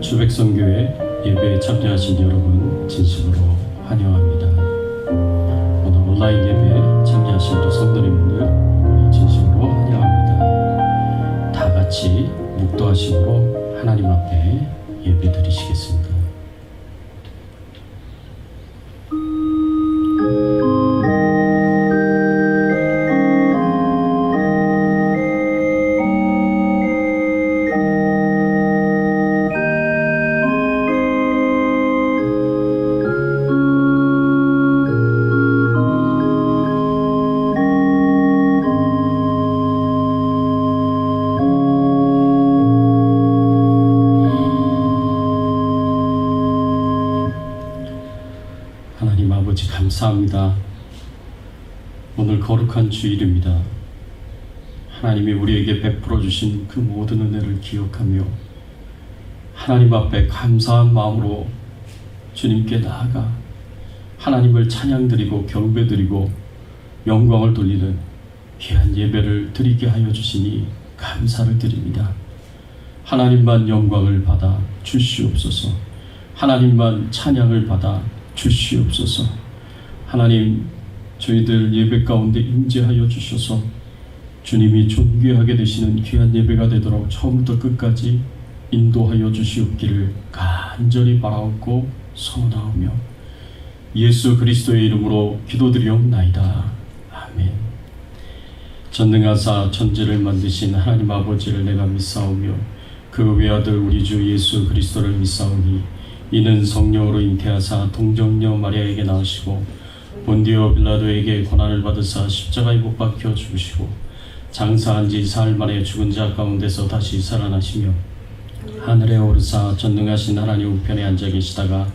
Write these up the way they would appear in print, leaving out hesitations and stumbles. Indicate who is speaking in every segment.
Speaker 1: 주백성교회 예배에 참여하신 여러분 진심으로 환영합니다. 오늘 온라인 예배에 참여하신 우리 성도님들 우리 진심으로 환영합니다. 다 같이 묵도하심으로 하나님 앞에 예배 드리시겠습니다. 하나님 아버지 감사합니다. 오늘 거룩한 주일입니다. 하나님이 우리에게 베풀어 주신 그 모든 은혜를 기억하며 하나님 앞에 감사한 마음으로 주님께 나아가 하나님을 찬양드리고 경배드리고 영광을 돌리는 귀한 예배를 드리게 하여 주시니 감사를 드립니다. 하나님만 영광을 받아 주시옵소서. 하나님만 찬양을 받아 주시옵소서. 하나님, 저희들 예배 가운데 임재하여 주셔서 주님이 존귀하게 되시는 귀한 예배가 되도록 처음부터 끝까지 인도하여 주시옵기를 간절히 바라옵고 소원하오며 예수 그리스도의 이름으로 기도드리옵나이다. 아멘. 전능하사 천지를 만드신 하나님 아버지를 내가 믿사오며 그 외아들 우리 주 예수 그리스도를 믿사오니 이는 성령으로 잉태하사 동정녀 마리아에게 낳으시고 본디오 빌라도에게 고난을 받으사 십자가에 못 박혀 죽으시고 장사한 지 사흘 만에 죽은 자 가운데서 다시 살아나시며 하늘에 오르사 전능하신 하나님 우편에 앉아 계시다가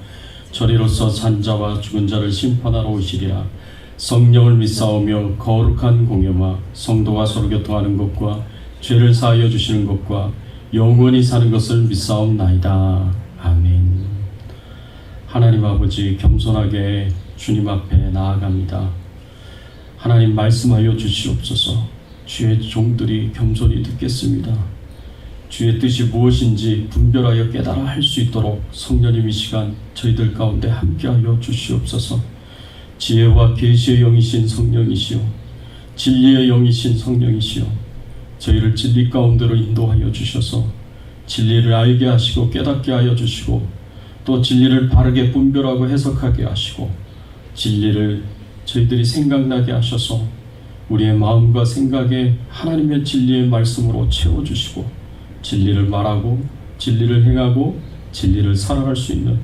Speaker 1: 저리로서 산자와 죽은 자를 심판하러 오시리라. 성령을 믿사오며 거룩한 공예와 성도가 서로 교통하는 것과 죄를 사하여 주시는 것과 영원히 사는 것을 믿사옵나이다. 아멘. 하나님 아버지, 겸손하게 주님 앞에 나아갑니다. 하나님 말씀하여 주시옵소서. 주의 종들이 겸손히 듣겠습니다. 주의 뜻이 무엇인지 분별하여 깨달아 할 수 있도록 성령님 이 시간 저희들 가운데 함께하여 주시옵소서. 지혜와 계시의 영이신 성령이시오, 진리의 영이신 성령이시오, 저희를 진리 가운데로 인도하여 주셔서 진리를 알게 하시고 깨닫게 하여 주시고 또 진리를 바르게 분별하고 해석하게 하시고 진리를 저희들이 생각나게 하셔서 우리의 마음과 생각에 하나님의 진리의 말씀으로 채워주시고 진리를 말하고 진리를 행하고 진리를 살아갈 수 있는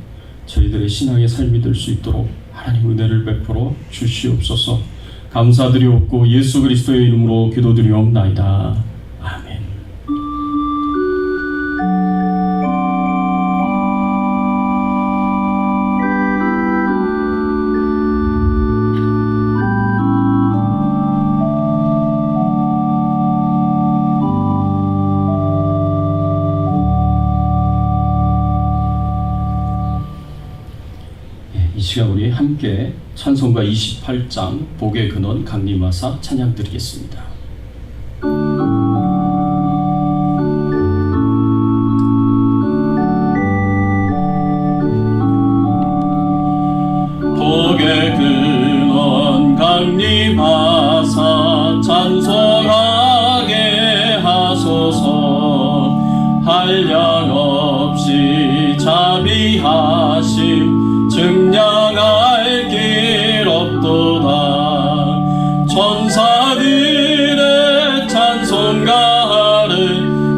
Speaker 1: 저희들의 신앙의 삶이 될 수 있도록 하나님 은혜를 베풀어 주시옵소서. 감사드리옵고 예수 그리스도의 이름으로 기도드리옵나이다. 아멘. 이 시간 우리 함께 찬송가 28장 복의 근원 강림하사 찬양 드리겠습니다.
Speaker 2: 복의 근원 강림하사 찬송하게 하소서. 한량없이 자비하심 증량할 길 없도다. 천사들의 찬송가를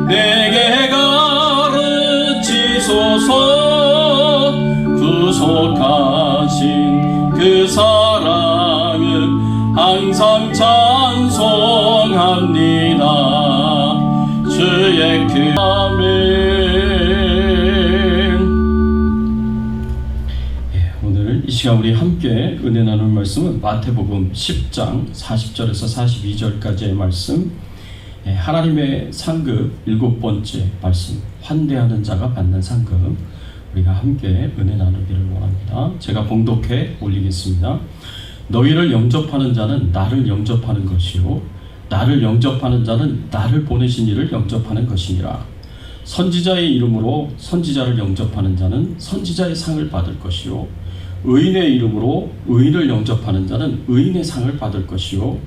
Speaker 2: 내게 가르치소서. 구속하신 그 사랑을 항상 찬송합니다. 주의 그
Speaker 1: 이 시간 우리 함께 은혜 나눌 말씀은 마태복음 10장 40절에서 42절까지의 말씀, 하나님의 상급 7번째 말씀, 환대하는 자가 받는 상급, 우리가 함께 은혜 나누기를 원합니다. 제가 봉독해 올리겠습니다. 너희를 영접하는 자는 나를 영접하는 것이요 나를 영접하는 자는 나를 보내신 이를 영접하는 것이니라. 선지자의 이름으로 선지자를 영접하는 자는 선지자의 상을 받을 것이요, 의인의 이름으로 의인을 영접하는 자는 의인의 상을 받을 것이요,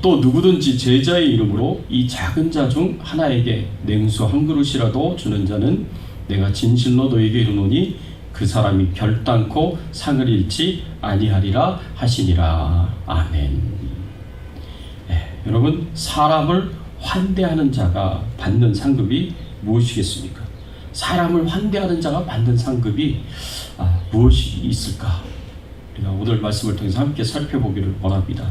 Speaker 1: 또 누구든지 제자의 이름으로 이 작은 자 중 하나에게 냉수 한 그릇이라도 주는 자는 내가 진실로 너에게 이르노니 그 사람이 결단코 상을 잃지 아니하리라 하시니라. 아멘. 여러분, 사람을 환대하는 자가 받는 상급이 무엇이겠습니까? 사람을 환대하는 자가 받는 상급이 무엇이 있을까? 우리가 오늘 말씀을 통해서 함께 살펴보기를 원합니다.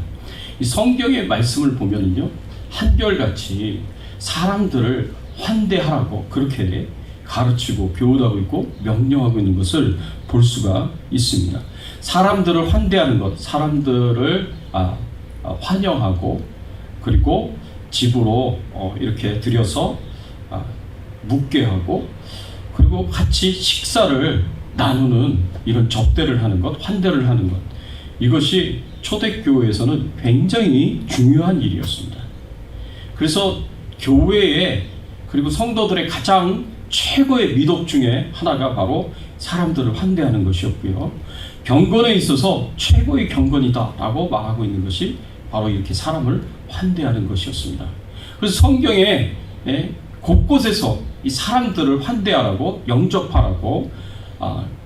Speaker 1: 이 성경의 말씀을 보면은요, 한결같이 사람들을 환대하라고 그렇게 가르치고 교훈하고 있고 명령하고 있는 것을 볼 수가 있습니다. 사람들을 환대하는 것, 사람들을 환영하고, 그리고 집으로 이렇게 들여서 묵게 하고, 그리고 같이 식사를 나누는 이런 접대를 하는 것, 환대를 하는 것, 이것이 초대교회에서는 굉장히 중요한 일이었습니다. 그래서 교회에, 그리고 성도들의 가장 최고의 미덕 중에 하나가 바로 사람들을 환대하는 것이었고요, 경건에 있어서 최고의 경건이다 라고 말하고 있는 것이 바로 이렇게 사람을 환대하는 것이었습니다. 그래서 성경에 곳곳에서 이 사람들을 환대하라고, 영접하라고,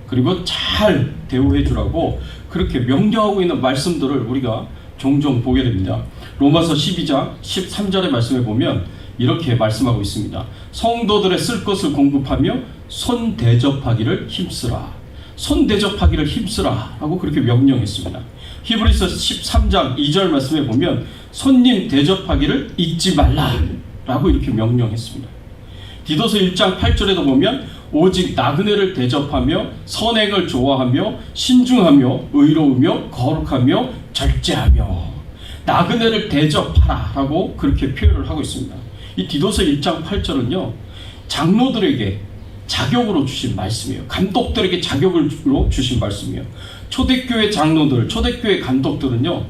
Speaker 1: 그리고 잘 대우해 주라고 그렇게 명령하고 있는 말씀들을 우리가 종종 보게 됩니다. 로마서 12장 13절의 말씀에 보면 이렇게 말씀하고 있습니다. 성도들의 쓸 것을 공급하며 손 대접하기를 힘쓰라. 손 대접하기를 힘쓰라 라고 그렇게 명령했습니다. 히브리서 13장 2절 말씀에 보면 손님 대접하기를 잊지 말라 라고 이렇게 명령했습니다. 디도서 1장 8절에도 보면 오직 나그네를 대접하며 선행을 좋아하며 신중하며 의로우며 거룩하며 절제하며 나그네를 대접하라 라고 그렇게 표현을 하고 있습니다. 이 디도서 1장 8절은요, 장로들에게 자격으로 주신 말씀이에요. 감독들에게 자격으로 주신 말씀이에요. 초대교회 장로들, 초대교회 감독들은요,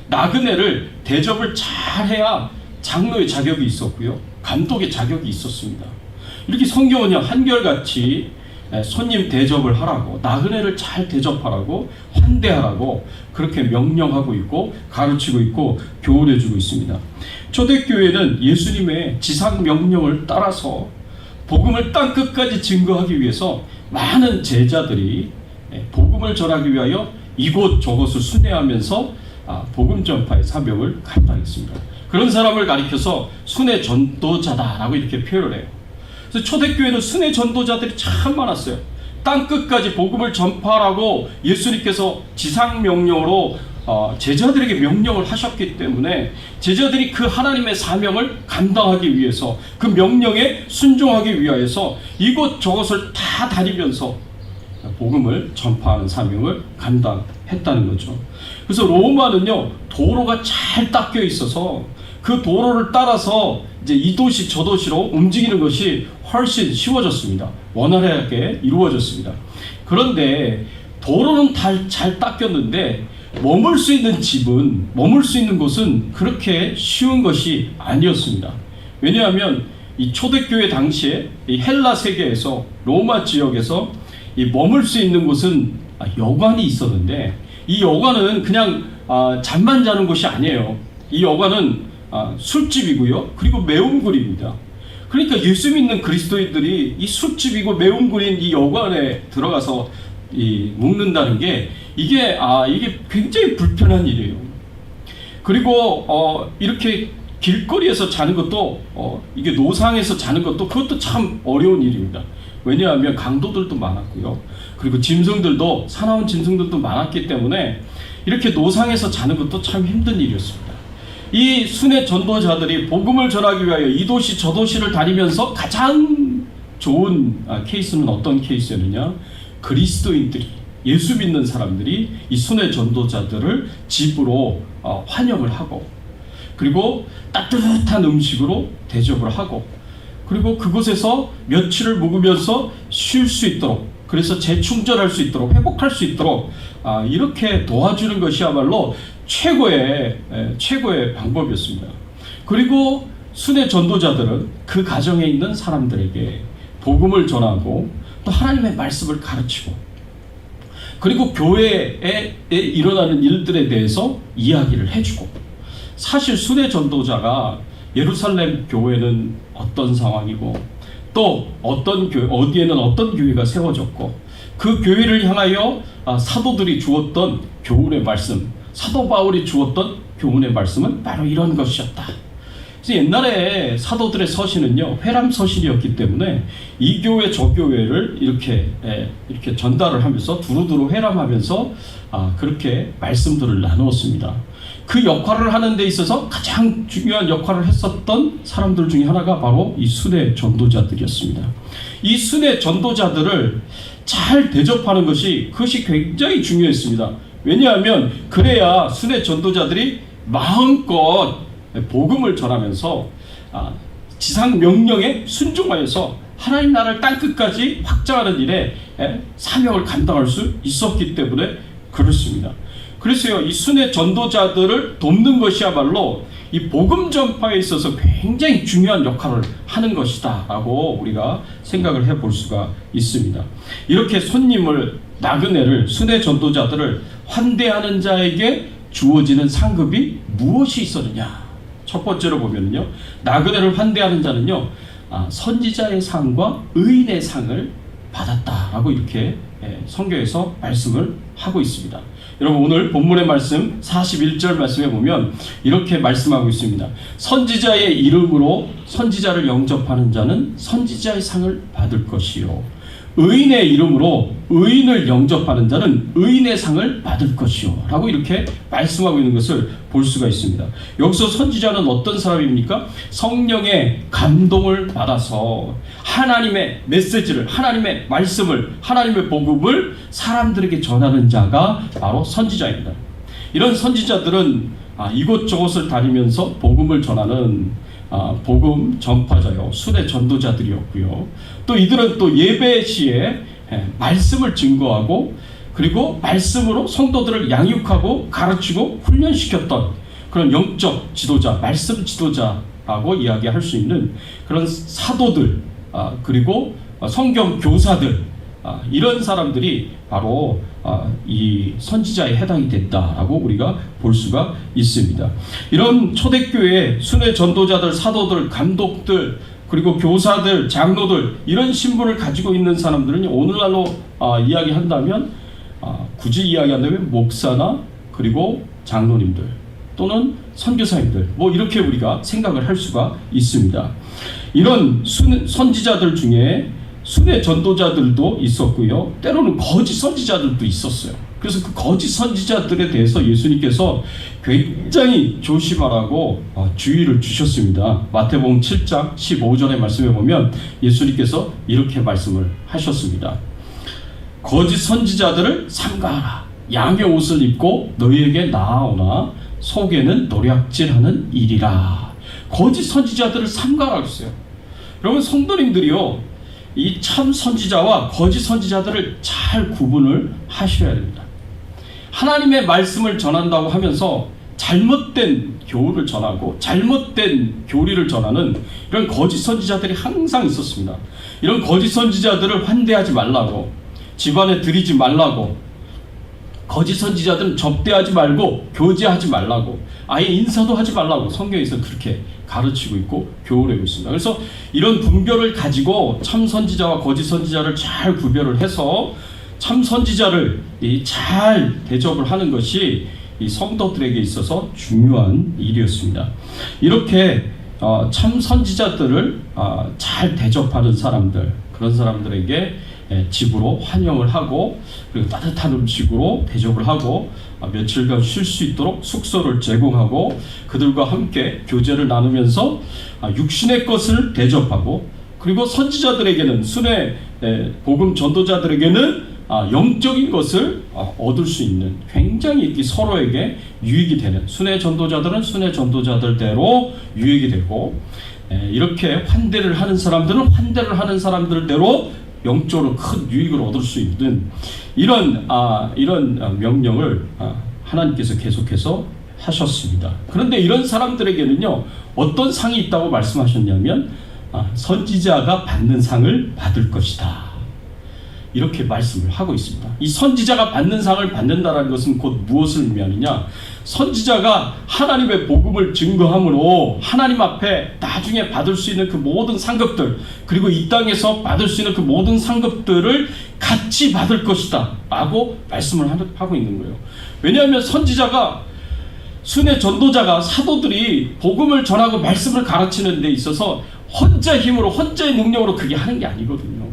Speaker 1: 나그네를 대접을 잘해야 장로의 자격이 있었고요, 감독의 자격이 있었습니다. 이렇게 성경은요, 한결같이 손님 대접을 하라고, 나그네를 잘 대접하라고, 환대하라고 그렇게 명령하고 있고 가르치고 있고 교훈해주고 있습니다. 초대교회는 예수님의 지상 명령을 따라서 복음을 땅 끝까지 증거하기 위해서 많은 제자들이 복음을 전하기 위하여 이곳 저곳을 순회하면서 복음 전파의 사명을 감당했습니다. 그런 사람을 가리켜서 순회 전도자다라고 이렇게 표현을 해요. 그래서 초대교회는 순회 전도자들이 참 많았어요. 땅 끝까지 복음을 전파하라고 예수님께서 지상 명령으로 제자들에게 명령을 하셨기 때문에 제자들이 그 하나님의 사명을 감당하기 위해서, 그 명령에 순종하기 위하여서 이곳 저곳을 다 다니면서 복음을 전파하는 사명을 감당했다는 거죠. 그래서 로마는요, 도로가 잘 닦여 있어서 그 도로를 따라서 이제 이 도시 저 도시로 움직이는 것이 훨씬 쉬워졌습니다. 원활하게 이루어졌습니다. 그런데 도로는 잘 닦였는데 머물 수 있는 집은, 머물 수 있는 곳은 그렇게 쉬운 것이 아니었습니다. 왜냐하면 이 초대교회 당시에 이 헬라 세계에서, 로마 지역에서 이 머물 수 있는 곳은 여관이 있었는데, 이 여관은 그냥 잠만 자는 곳이 아니에요. 이 여관은 술집이고요, 그리고 매운굴입니다. 그러니까 예수 믿는 그리스도인들이 이 술집이고 매운굴인 이 여관에 들어가서 묵는다는 게 이게 굉장히 불편한 일이에요. 그리고 이렇게 길거리에서 자는 것도, 이게 노상에서 자는 것도, 그것도 참 어려운 일입니다. 왜냐하면 강도들도 많았고요, 그리고 짐승들도, 사나운 짐승들도 많았기 때문에 이렇게 노상에서 자는 것도 참 힘든 일이었습니다. 이 순회 전도자들이 복음을 전하기 위하여 이 도시 저 도시를 다니면서 가장 좋은 케이스는 어떤 케이스였느냐? 그리스도인들이, 예수 믿는 사람들이 이 순회 전도자들을 집으로 환영을 하고, 그리고 따뜻한 음식으로 대접을 하고, 그리고 그곳에서 며칠을 묵으면서 쉴 수 있도록, 그래서 재충전할 수 있도록, 회복할 수 있도록 이렇게 도와주는 것이야말로 최고의 방법이었습니다. 그리고 순회 전도자들은 그 가정에 있는 사람들에게 복음을 전하고 또 하나님의 말씀을 가르치고 그리고 교회에 일어나는 일들에 대해서 이야기를 해주고 사실 순회 전도자가 예루살렘 교회는 어떤 상황이고 또 어떤 교회 어디에는 어떤 교회가 세워졌고 그 교회를 향하여 사도들이 주었던 교훈의 말씀 사도 바울이 주었던 교훈의 말씀은 바로 이런 것이었다. 그래서 옛날에 사도들의 서신은요 회람 서신이었기 때문에 이 교회 저 교회를 이렇게 전달을 하면서 두루두루 회람하면서 그렇게 말씀들을 나누었습니다. 그 역할을 하는 데 있어서 가장 중요한 역할을 했었던 사람들 중에 하나가 바로 이 순회 전도자들이었습니다. 이 순회 전도자들을 잘 대접하는 그것이 굉장히 중요했습니다. 왜냐하면 그래야 순회 전도자들이 마음껏 복음을 전하면서 지상 명령에 순종하여서 하나님 나라를 땅끝까지 확장하는 일에 사명을 감당할 수 있었기 때문에 그렇습니다. 그래서요 이 순회 전도자들을 돕는 것이야말로 이 복음 전파에 있어서 굉장히 중요한 역할을 하는 것이다 라고 우리가 생각을 해볼 수가 있습니다. 이렇게 손님을 나그네를 순회 전도자들을 환대하는 자에게 주어지는 상급이 무엇이 있었느냐. 첫 번째로 보면요 나그네를 환대하는 자는요 선지자의 상과 의인의 상을 받았다라고 이렇게 성경에서 말씀을 하고 있습니다. 여러분 오늘 본문의 말씀 41절 말씀에 보면 이렇게 말씀하고 있습니다. 선지자의 이름으로 선지자를 영접하는 자는 선지자의 상을 받을 것이요 의인의 이름으로 의인을 영접하는 자는 의인의 상을 받을 것이요 라고 이렇게 말씀하고 있는 것을 볼 수가 있습니다. 여기서 선지자는 어떤 사람입니까? 성령의 감동을 받아서 하나님의 메시지를 하나님의 말씀을 하나님의 복음을 사람들에게 전하는 자가 바로 선지자입니다. 이런 선지자들은 이곳저곳을 다니면서 복음을 전하는 복음 전파자요 순회 전도자들이었고요. 또 이들은 또 예배 시에 말씀을 증거하고 그리고 말씀으로 성도들을 양육하고 가르치고 훈련시켰던 그런 영적 지도자, 말씀 지도자라고 이야기할 수 있는 그런 사도들 그리고 성경 교사들 이런 사람들이 바로 이 선지자에 해당이 됐다라고 우리가 볼 수가 있습니다. 이런 초대교회 순회 전도자들, 사도들, 감독들 그리고 교사들, 장로들 이런 신분을 가지고 있는 사람들은 오늘날로 이야기한다면 굳이 이야기한다면 목사나 그리고 장로님들 또는 선교사님들 이렇게 우리가 생각을 할 수가 있습니다. 이런 선지자들 중에 순회 전도자들도 있었고요. 때로는 거짓 선지자들도 있었어요. 그래서 그 거짓 선지자들에 대해서 예수님께서 굉장히 조심하라고 주의를 주셨습니다. 마태복음 7장 15절의 말씀에 보면 예수님께서 이렇게 말씀을 하셨습니다. 거짓 선지자들을 삼가하라. 양의 옷을 입고 너희에게 나아오나 속에는 노략질하는 일이라. 거짓 선지자들을 삼가하라고 했어요. 여러분 성도님들이요 이 참 선지자와 거짓 선지자들을 잘 구분을 하셔야 됩니다. 하나님의 말씀을 전한다고 하면서 잘못된 교훈을 전하고 잘못된 교리를 전하는 이런 거짓 선지자들이 항상 있었습니다. 이런 거짓 선지자들을 환대하지 말라고, 집안에 들이지 말라고, 거짓 선지자들은 접대하지 말고 교제하지 말라고, 아예 인사도 하지 말라고 성경에서 그렇게 가르치고 있고 교훈하고 있습니다. 그래서 이런 분별을 가지고 참 선지자와 거짓 선지자를 잘 구별을 해서 참 선지자를 잘 대접을 하는 것이 이 성도들에게 있어서 중요한 일이었습니다. 이렇게 참 선지자들을 잘 대접하는 사람들, 그런 사람들에게 집으로 환영을 하고 그리고 따뜻한 음식으로 대접을 하고 며칠간 쉴 수 있도록 숙소를 제공하고 그들과 함께 교제를 나누면서 육신의 것을 대접하고 그리고 선지자들에게는 순회 복음 전도자들에게는 영적인 것을 얻을 수 있는 굉장히 서로에게 유익이 되는 순회 전도자들은 순회 전도자들대로 유익이 되고 이렇게 환대를 하는 사람들은 환대를 하는 사람들대로 영적으로 큰 유익을 얻을 수 있는 이런 명령을 하나님께서 계속해서 하셨습니다. 그런데 이런 사람들에게는요 어떤 상이 있다고 말씀하셨냐면 선지자가 받는 상을 받을 것이다. 이렇게 말씀을 하고 있습니다. 이 선지자가 받는 상을 받는다라는 것은 곧 무엇을 의미하느냐? 선지자가 하나님의 복음을 증거함으로 하나님 앞에 나중에 받을 수 있는 그 모든 상급들, 그리고 이 땅에서 받을 수 있는 그 모든 상급들을 같이 받을 것이다 라고 말씀을 하고 있는 거예요. 왜냐하면 선지자가, 순회 전도자가, 사도들이 복음을 전하고 말씀을 가르치는 데 있어서 혼자 힘으로, 혼자의 능력으로 그게 하는 게 아니거든요.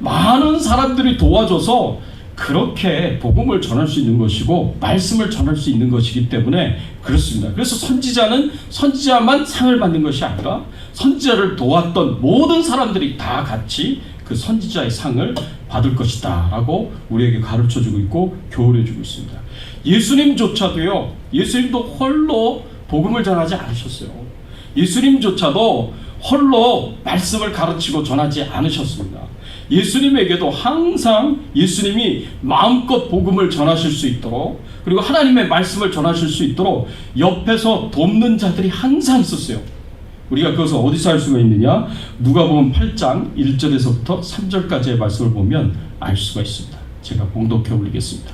Speaker 1: 많은 사람들이 도와줘서 그렇게 복음을 전할 수 있는 것이고 말씀을 전할 수 있는 것이기 때문에 그렇습니다. 그래서 선지자는 선지자만 상을 받는 것이 아니라 선지자를 도왔던 모든 사람들이 다 같이 그 선지자의 상을 받을 것이다 라고 우리에게 가르쳐주고 있고 교훈해주고 있습니다. 예수님조차도요, 예수님도 홀로 복음을 전하지 않으셨어요. 예수님조차도 홀로 말씀을 가르치고 전하지 않으셨습니다. 예수님에게도 항상 예수님이 마음껏 복음을 전하실 수 있도록, 그리고 하나님의 말씀을 전하실 수 있도록 옆에서 돕는 자들이 항상 있었어요. 우리가 그것을 어디서 알 수가 있느냐? 누가복음 8장 1절에서부터 3절까지의 말씀을 보면 알 수가 있습니다. 제가 봉독해 올리겠습니다.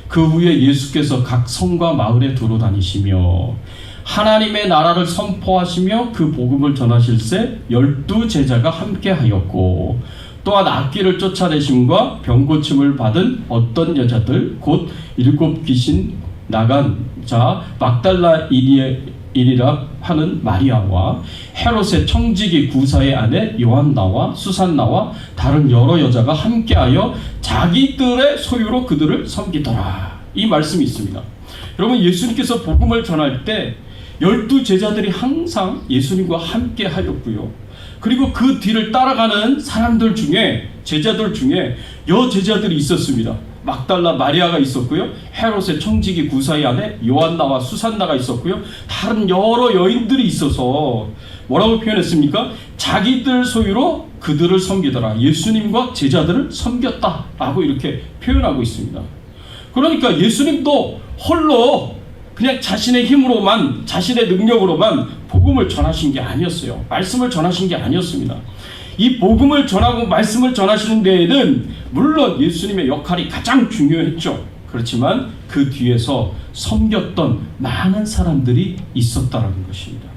Speaker 1: 그 후에 예수께서 각 성과 마을에 두루다니시며 하나님의 나라를 선포하시며 그 복음을 전하실새 12 제자가 함께하였고, 또한 악귀를 쫓아내심과 병고침을 받은 어떤 여자들, 곧 7 귀신 나간 자 막달라인이라 하는 마리아와 헤롯의 청지기 구사의 아내 요한나와 수산나와 다른 여러 여자가 함께하여 자기들의 소유로 그들을 섬기더라. 이 말씀이 있습니다. 여러분, 예수님께서 복음을 전할 때 12 제자들이 항상 예수님과 함께 하였고요. 그리고 그 뒤를 따라가는 사람들 중에, 제자들 중에 여제자들이 있었습니다. 막달라 마리아가 있었고요. 헤롯의 청지기 구사의 아내 요한나와 수산나가 있었고요. 다른 여러 여인들이 있어서 뭐라고 표현했습니까? 자기들 소유로 그들을 섬기더라. 예수님과 제자들을 섬겼다라고 이렇게 표현하고 있습니다. 그러니까 예수님도 홀로 그냥 자신의 힘으로만, 자신의 능력으로만 복음을 전하신 게 아니었어요. 말씀을 전하신 게 아니었습니다. 이 복음을 전하고 말씀을 전하시는 데에는 물론 예수님의 역할이 가장 중요했죠. 그렇지만 그 뒤에서 섬겼던 많은 사람들이 있었다는 것입니다.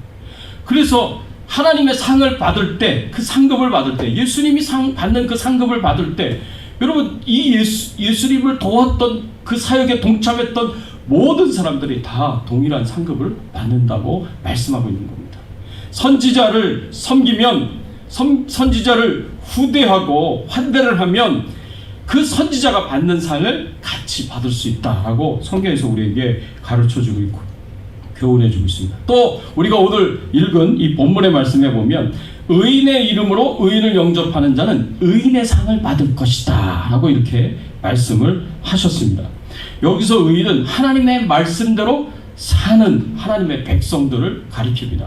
Speaker 1: 그래서 하나님의 상을 받을 때, 그 상급을 받을 때, 예수님이 상 받는 그 상급을 받을 때, 여러분, 이 예수님을 도왔던, 그 사역에 동참했던 모든 사람들이 다 동일한 상급을 받는다고 말씀하고 있는 겁니다. 선지자를 섬기면, 선지자를 후대하고 환대를 하면 그 선지자가 받는 상을 같이 받을 수 있다라고 성경에서 우리에게 가르쳐주고 있고 교훈해주고 있습니다. 또 우리가 오늘 읽은 이 본문의 말씀에 보면 의인의 이름으로 의인을 영접하는 자는 의인의 상을 받을 것이다 라고 이렇게 말씀을 하셨습니다. 여기서 의인은 하나님의 말씀대로 사는 하나님의 백성들을 가리킵니다.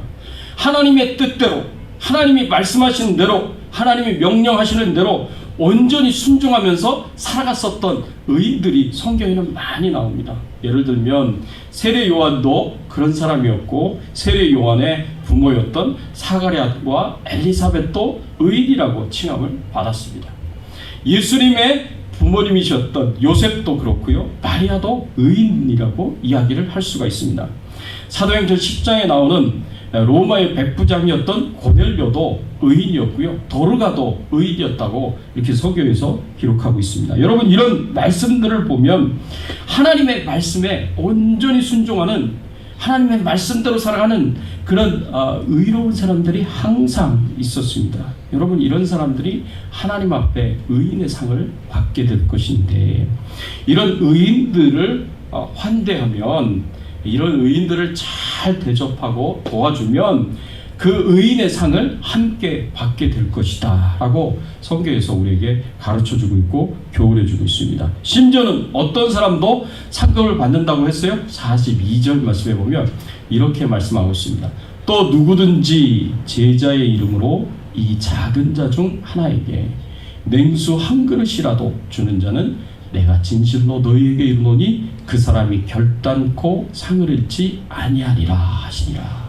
Speaker 1: 하나님의 뜻대로, 하나님이 말씀하시는 대로, 하나님이 명령하시는 대로 온전히 순종하면서 살아갔었던 의인들이 성경에는 많이 나옵니다. 예를 들면 세례 요한도 그런 사람이었고, 세례 요한의 부모였던 사가랴와 엘리사벳도 의인이라고 칭함을 받았습니다. 예수님의 부모님이셨던 요셉도 그렇고요, 마리아도 의인이라고 이야기를 할 수가 있습니다. 사도행전 10장에 나오는 로마의 백부장이었던 고넬료도 의인이었고요, 도르가도 의인이었다고 이렇게 서교에서 기록하고 있습니다. 여러분, 이런 말씀들을 보면 하나님의 말씀에 온전히 순종하는, 하나님의 말씀대로 살아가는 그런 의로운 사람들이 항상 있었습니다. 여러분, 이런 사람들이 하나님 앞에 의인의 상을 받게 될 것인데, 이런 의인들을 환대하면, 이런 의인들을 잘 대접하고 도와주면 그 의인의 상을 함께 받게 될 것이다 라고 성경에서 우리에게 가르쳐주고 있고 교훈해주고 있습니다. 심지어는 어떤 사람도 상급을 받는다고 했어요. 42절 말씀에 보면 이렇게 말씀하고 있습니다. 또 누구든지 제자의 이름으로 이 작은 자 중 하나에게 냉수 한 그릇이라도 주는 자는 내가 진실로 너희에게 이르노니 그 사람이 결단코 상을 잃지 아니하리라 하시니라.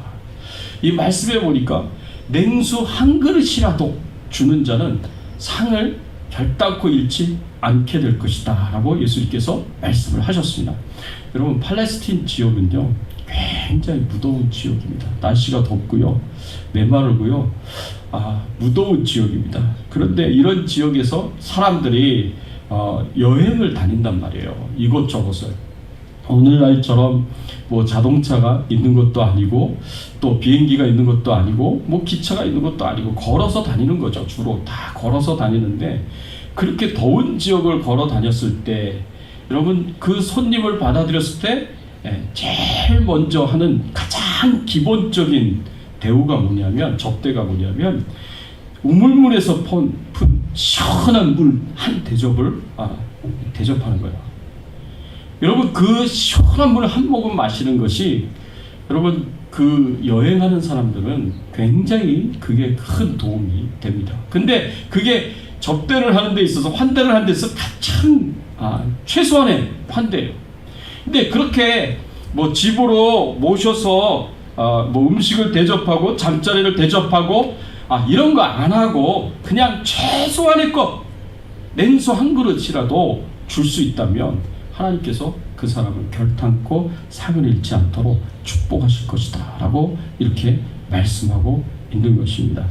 Speaker 1: 이 말씀에 보니까 냉수 한 그릇이라도 주는 자는 상을 결단코 잃지 않게 될 것이다 라고 예수님께서 말씀을 하셨습니다. 여러분, 팔레스틴 지역은요 굉장히 무더운 지역입니다. 날씨가 덥고요, 메마르고요, 무더운 지역입니다. 그런데 이런 지역에서 사람들이 여행을 다닌단 말이에요. 이곳저곳을. 오늘날처럼 뭐 자동차가 있는 것도 아니고 또 비행기가 있는 것도 아니고 뭐 기차가 있는 것도 아니고 걸어서 다니는 거죠. 주로 다 걸어서 다니는데, 그렇게 더운 지역을 걸어 다녔을 때 여러분, 그 손님을 받아들였을 때 제일 먼저 하는 가장 기본적인 대우가 뭐냐면, 접대가 뭐냐면, 우물물에서 푼 시원한 물 한 대접을 대접하는 거예요. 여러분, 그 시원한 물 한 모금 마시는 것이, 여러분, 그 여행하는 사람들은 굉장히 그게 큰 도움이 됩니다. 근데 그게 접대를 하는 데 있어서, 환대를 하는 데 있어서 가장 최소한의 환대예요. 근데 그렇게 뭐 집으로 모셔서 뭐 음식을 대접하고 잠자리를 대접하고 이런 거 안 하고 그냥 최소한의 것, 냉수 한 그릇이라도 줄 수 있다면 하나님께서 그 사람을 결탄코 상을 잃지 않도록 축복하실 것이다 라고 이렇게 말씀하고 있는 것입니다.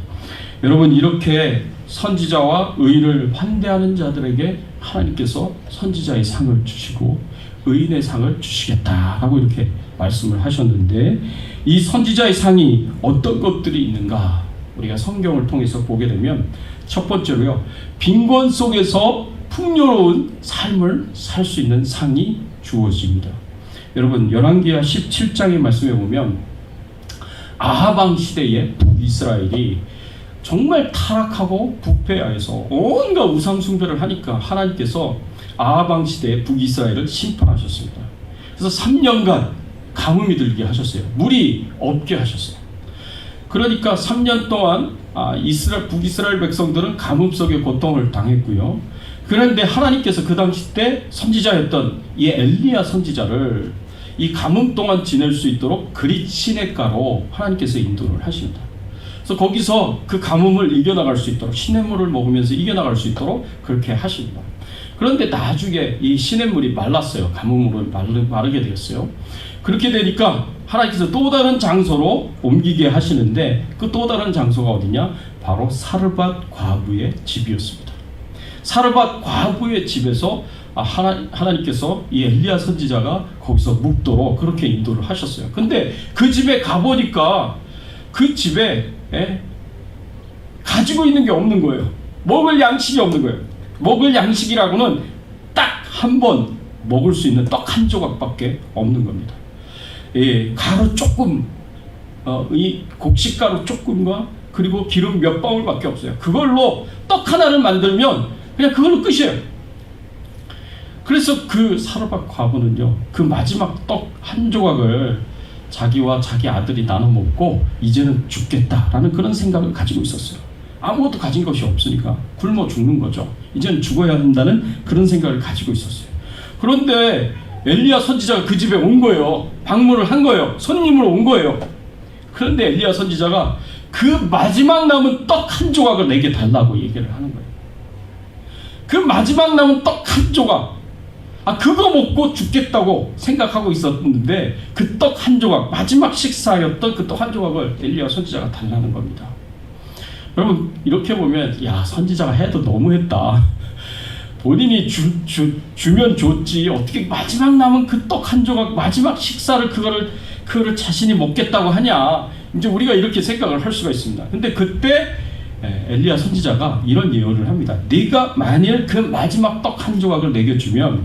Speaker 1: 여러분, 이렇게 선지자와 의인을 환대하는 자들에게 하나님께서 선지자의 상을 주시고 의인의 상을 주시겠다라고 이렇게 말씀을 하셨는데, 이 선지자의 상이 어떤 것들이 있는가 우리가 성경을 통해서 보게 되면, 첫 번째로요, 빈곤 속에서 풍요로운 삶을 살 수 있는 상이 주어집니다. 여러분, 열왕기하 17장의 말씀에 보면 아합 왕 시대에 북이스라엘이 정말 타락하고 부패하여서 온갖 우상 숭배를 하니까 하나님께서 아합 왕 시대에 북이스라엘을 심판하셨습니다. 그래서 3년간 가뭄이 들게 하셨어요. 물이 없게 하셨어요. 그러니까 3년 동안 북이스라엘 백성들은 가뭄 속에 고통을 당했고요. 그런데 하나님께서 그 당시 때 선지자였던 이 엘리야 선지자를 이 가뭄 동안 지낼 수 있도록 그릿 시냇가로 하나님께서 인도를 하십니다. 그래서 거기서 그 가뭄을 이겨나갈 수 있도록, 시냇물을 먹으면서 이겨나갈 수 있도록 그렇게 하십니다. 그런데 나중에 이 시냇물이 말랐어요. 가뭄으로 마르게 되었어요. 그렇게 되니까 하나님께서 또 다른 장소로 옮기게 하시는데, 그 또 다른 장소가 어디냐? 바로 사르밧 과부의 집이었습니다. 사르밧 과부의 집에서 하나님께서 이 엘리야 선지자가 거기서 묵도록 그렇게 인도를 하셨어요. 근데 그 집에 가보니까 그 집에 가지고 있는 게 없는 거예요. 먹을 양식이 없는 거예요. 먹을 양식이라고는 딱 한 번 먹을 수 있는 떡 한 조각밖에 없는 겁니다. 가루 조금, 이 곡식가루 조금과 그리고 기름 몇 방울밖에 없어요. 그걸로 떡 하나를 만들면 그냥 그걸로 끝이에요. 그래서 그 사르밧 과부는요, 그 마지막 떡 한 조각을 자기와 자기 아들이 나눠 먹고 이제는 죽겠다라는 그런 생각을 가지고 있었어요. 아무것도 가진 것이 없으니까 굶어 죽는 거죠. 이제는 죽어야 한다는 그런 생각을 가지고 있었어요. 그런데 엘리야 선지자가 그 집에 온 거예요. 방문을 한 거예요. 손님으로 온 거예요. 그런데 엘리야 선지자가 그 마지막 남은 떡 한 조각을 내게 달라고 얘기를 하는 거예요. 그 마지막 남은 떡 한 조각, 그거 먹고 죽겠다고 생각하고 있었는데 그 떡 한 조각, 마지막 식사였던 그 떡 한 조각을 엘리야 선지자가 달라는 겁니다. 여러분, 이렇게 보면 선지자가 해도 너무했다. 본인이 주면 줬지 어떻게 마지막 남은 그 떡 한 조각, 마지막 식사를 그거를 자신이 먹겠다고 하냐, 이제 우리가 이렇게 생각을 할 수가 있습니다. 근데 그때 엘리야 선지자가 이런 예언을 합니다. 네가 만일 그 마지막 떡 한 조각을 내게 주면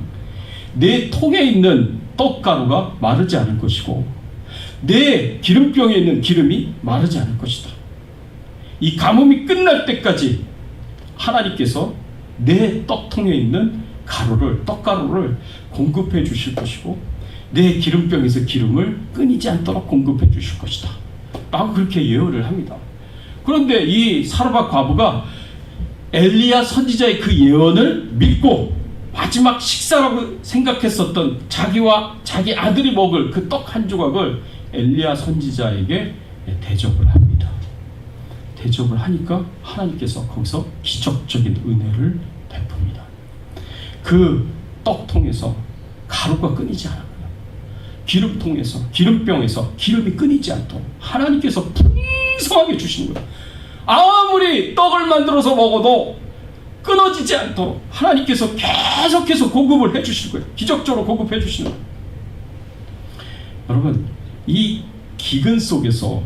Speaker 1: 내 통에 있는 떡가루가 마르지 않을 것이고 내 기름병에 있는 기름이 마르지 않을 것이다. 이 가뭄이 끝날 때까지 하나님께서 내 떡통에 있는 떡가루를 공급해 주실 것이고 내 기름병에서 기름을 끊이지 않도록 공급해 주실 것이다 라고 그렇게 예언을 합니다. 그런데 이 사르밧 과부가 엘리야 선지자의 그 예언을 믿고 마지막 식사라고 생각했었던 자기와 자기 아들이 먹을 그 떡 한 조각을 엘리야 선지자에게 대접을 합니다. 대접을 하니까 하나님께서 거기서 기적적인 은혜를 베풉니다. 그 떡통에서 가루가 끊이지 않아요. 기름통에서, 기름병에서 기름이 끊이지 않도록 하나님께서 풍성하게 주시는 거예요. 아무리 떡을 만들어서 먹어도 끊어지지 않도록 하나님께서 계속해서 공급을 해주실 거예요. 기적적으로 공급해 주시는 거예요. 여러분, 이 기근 속에서,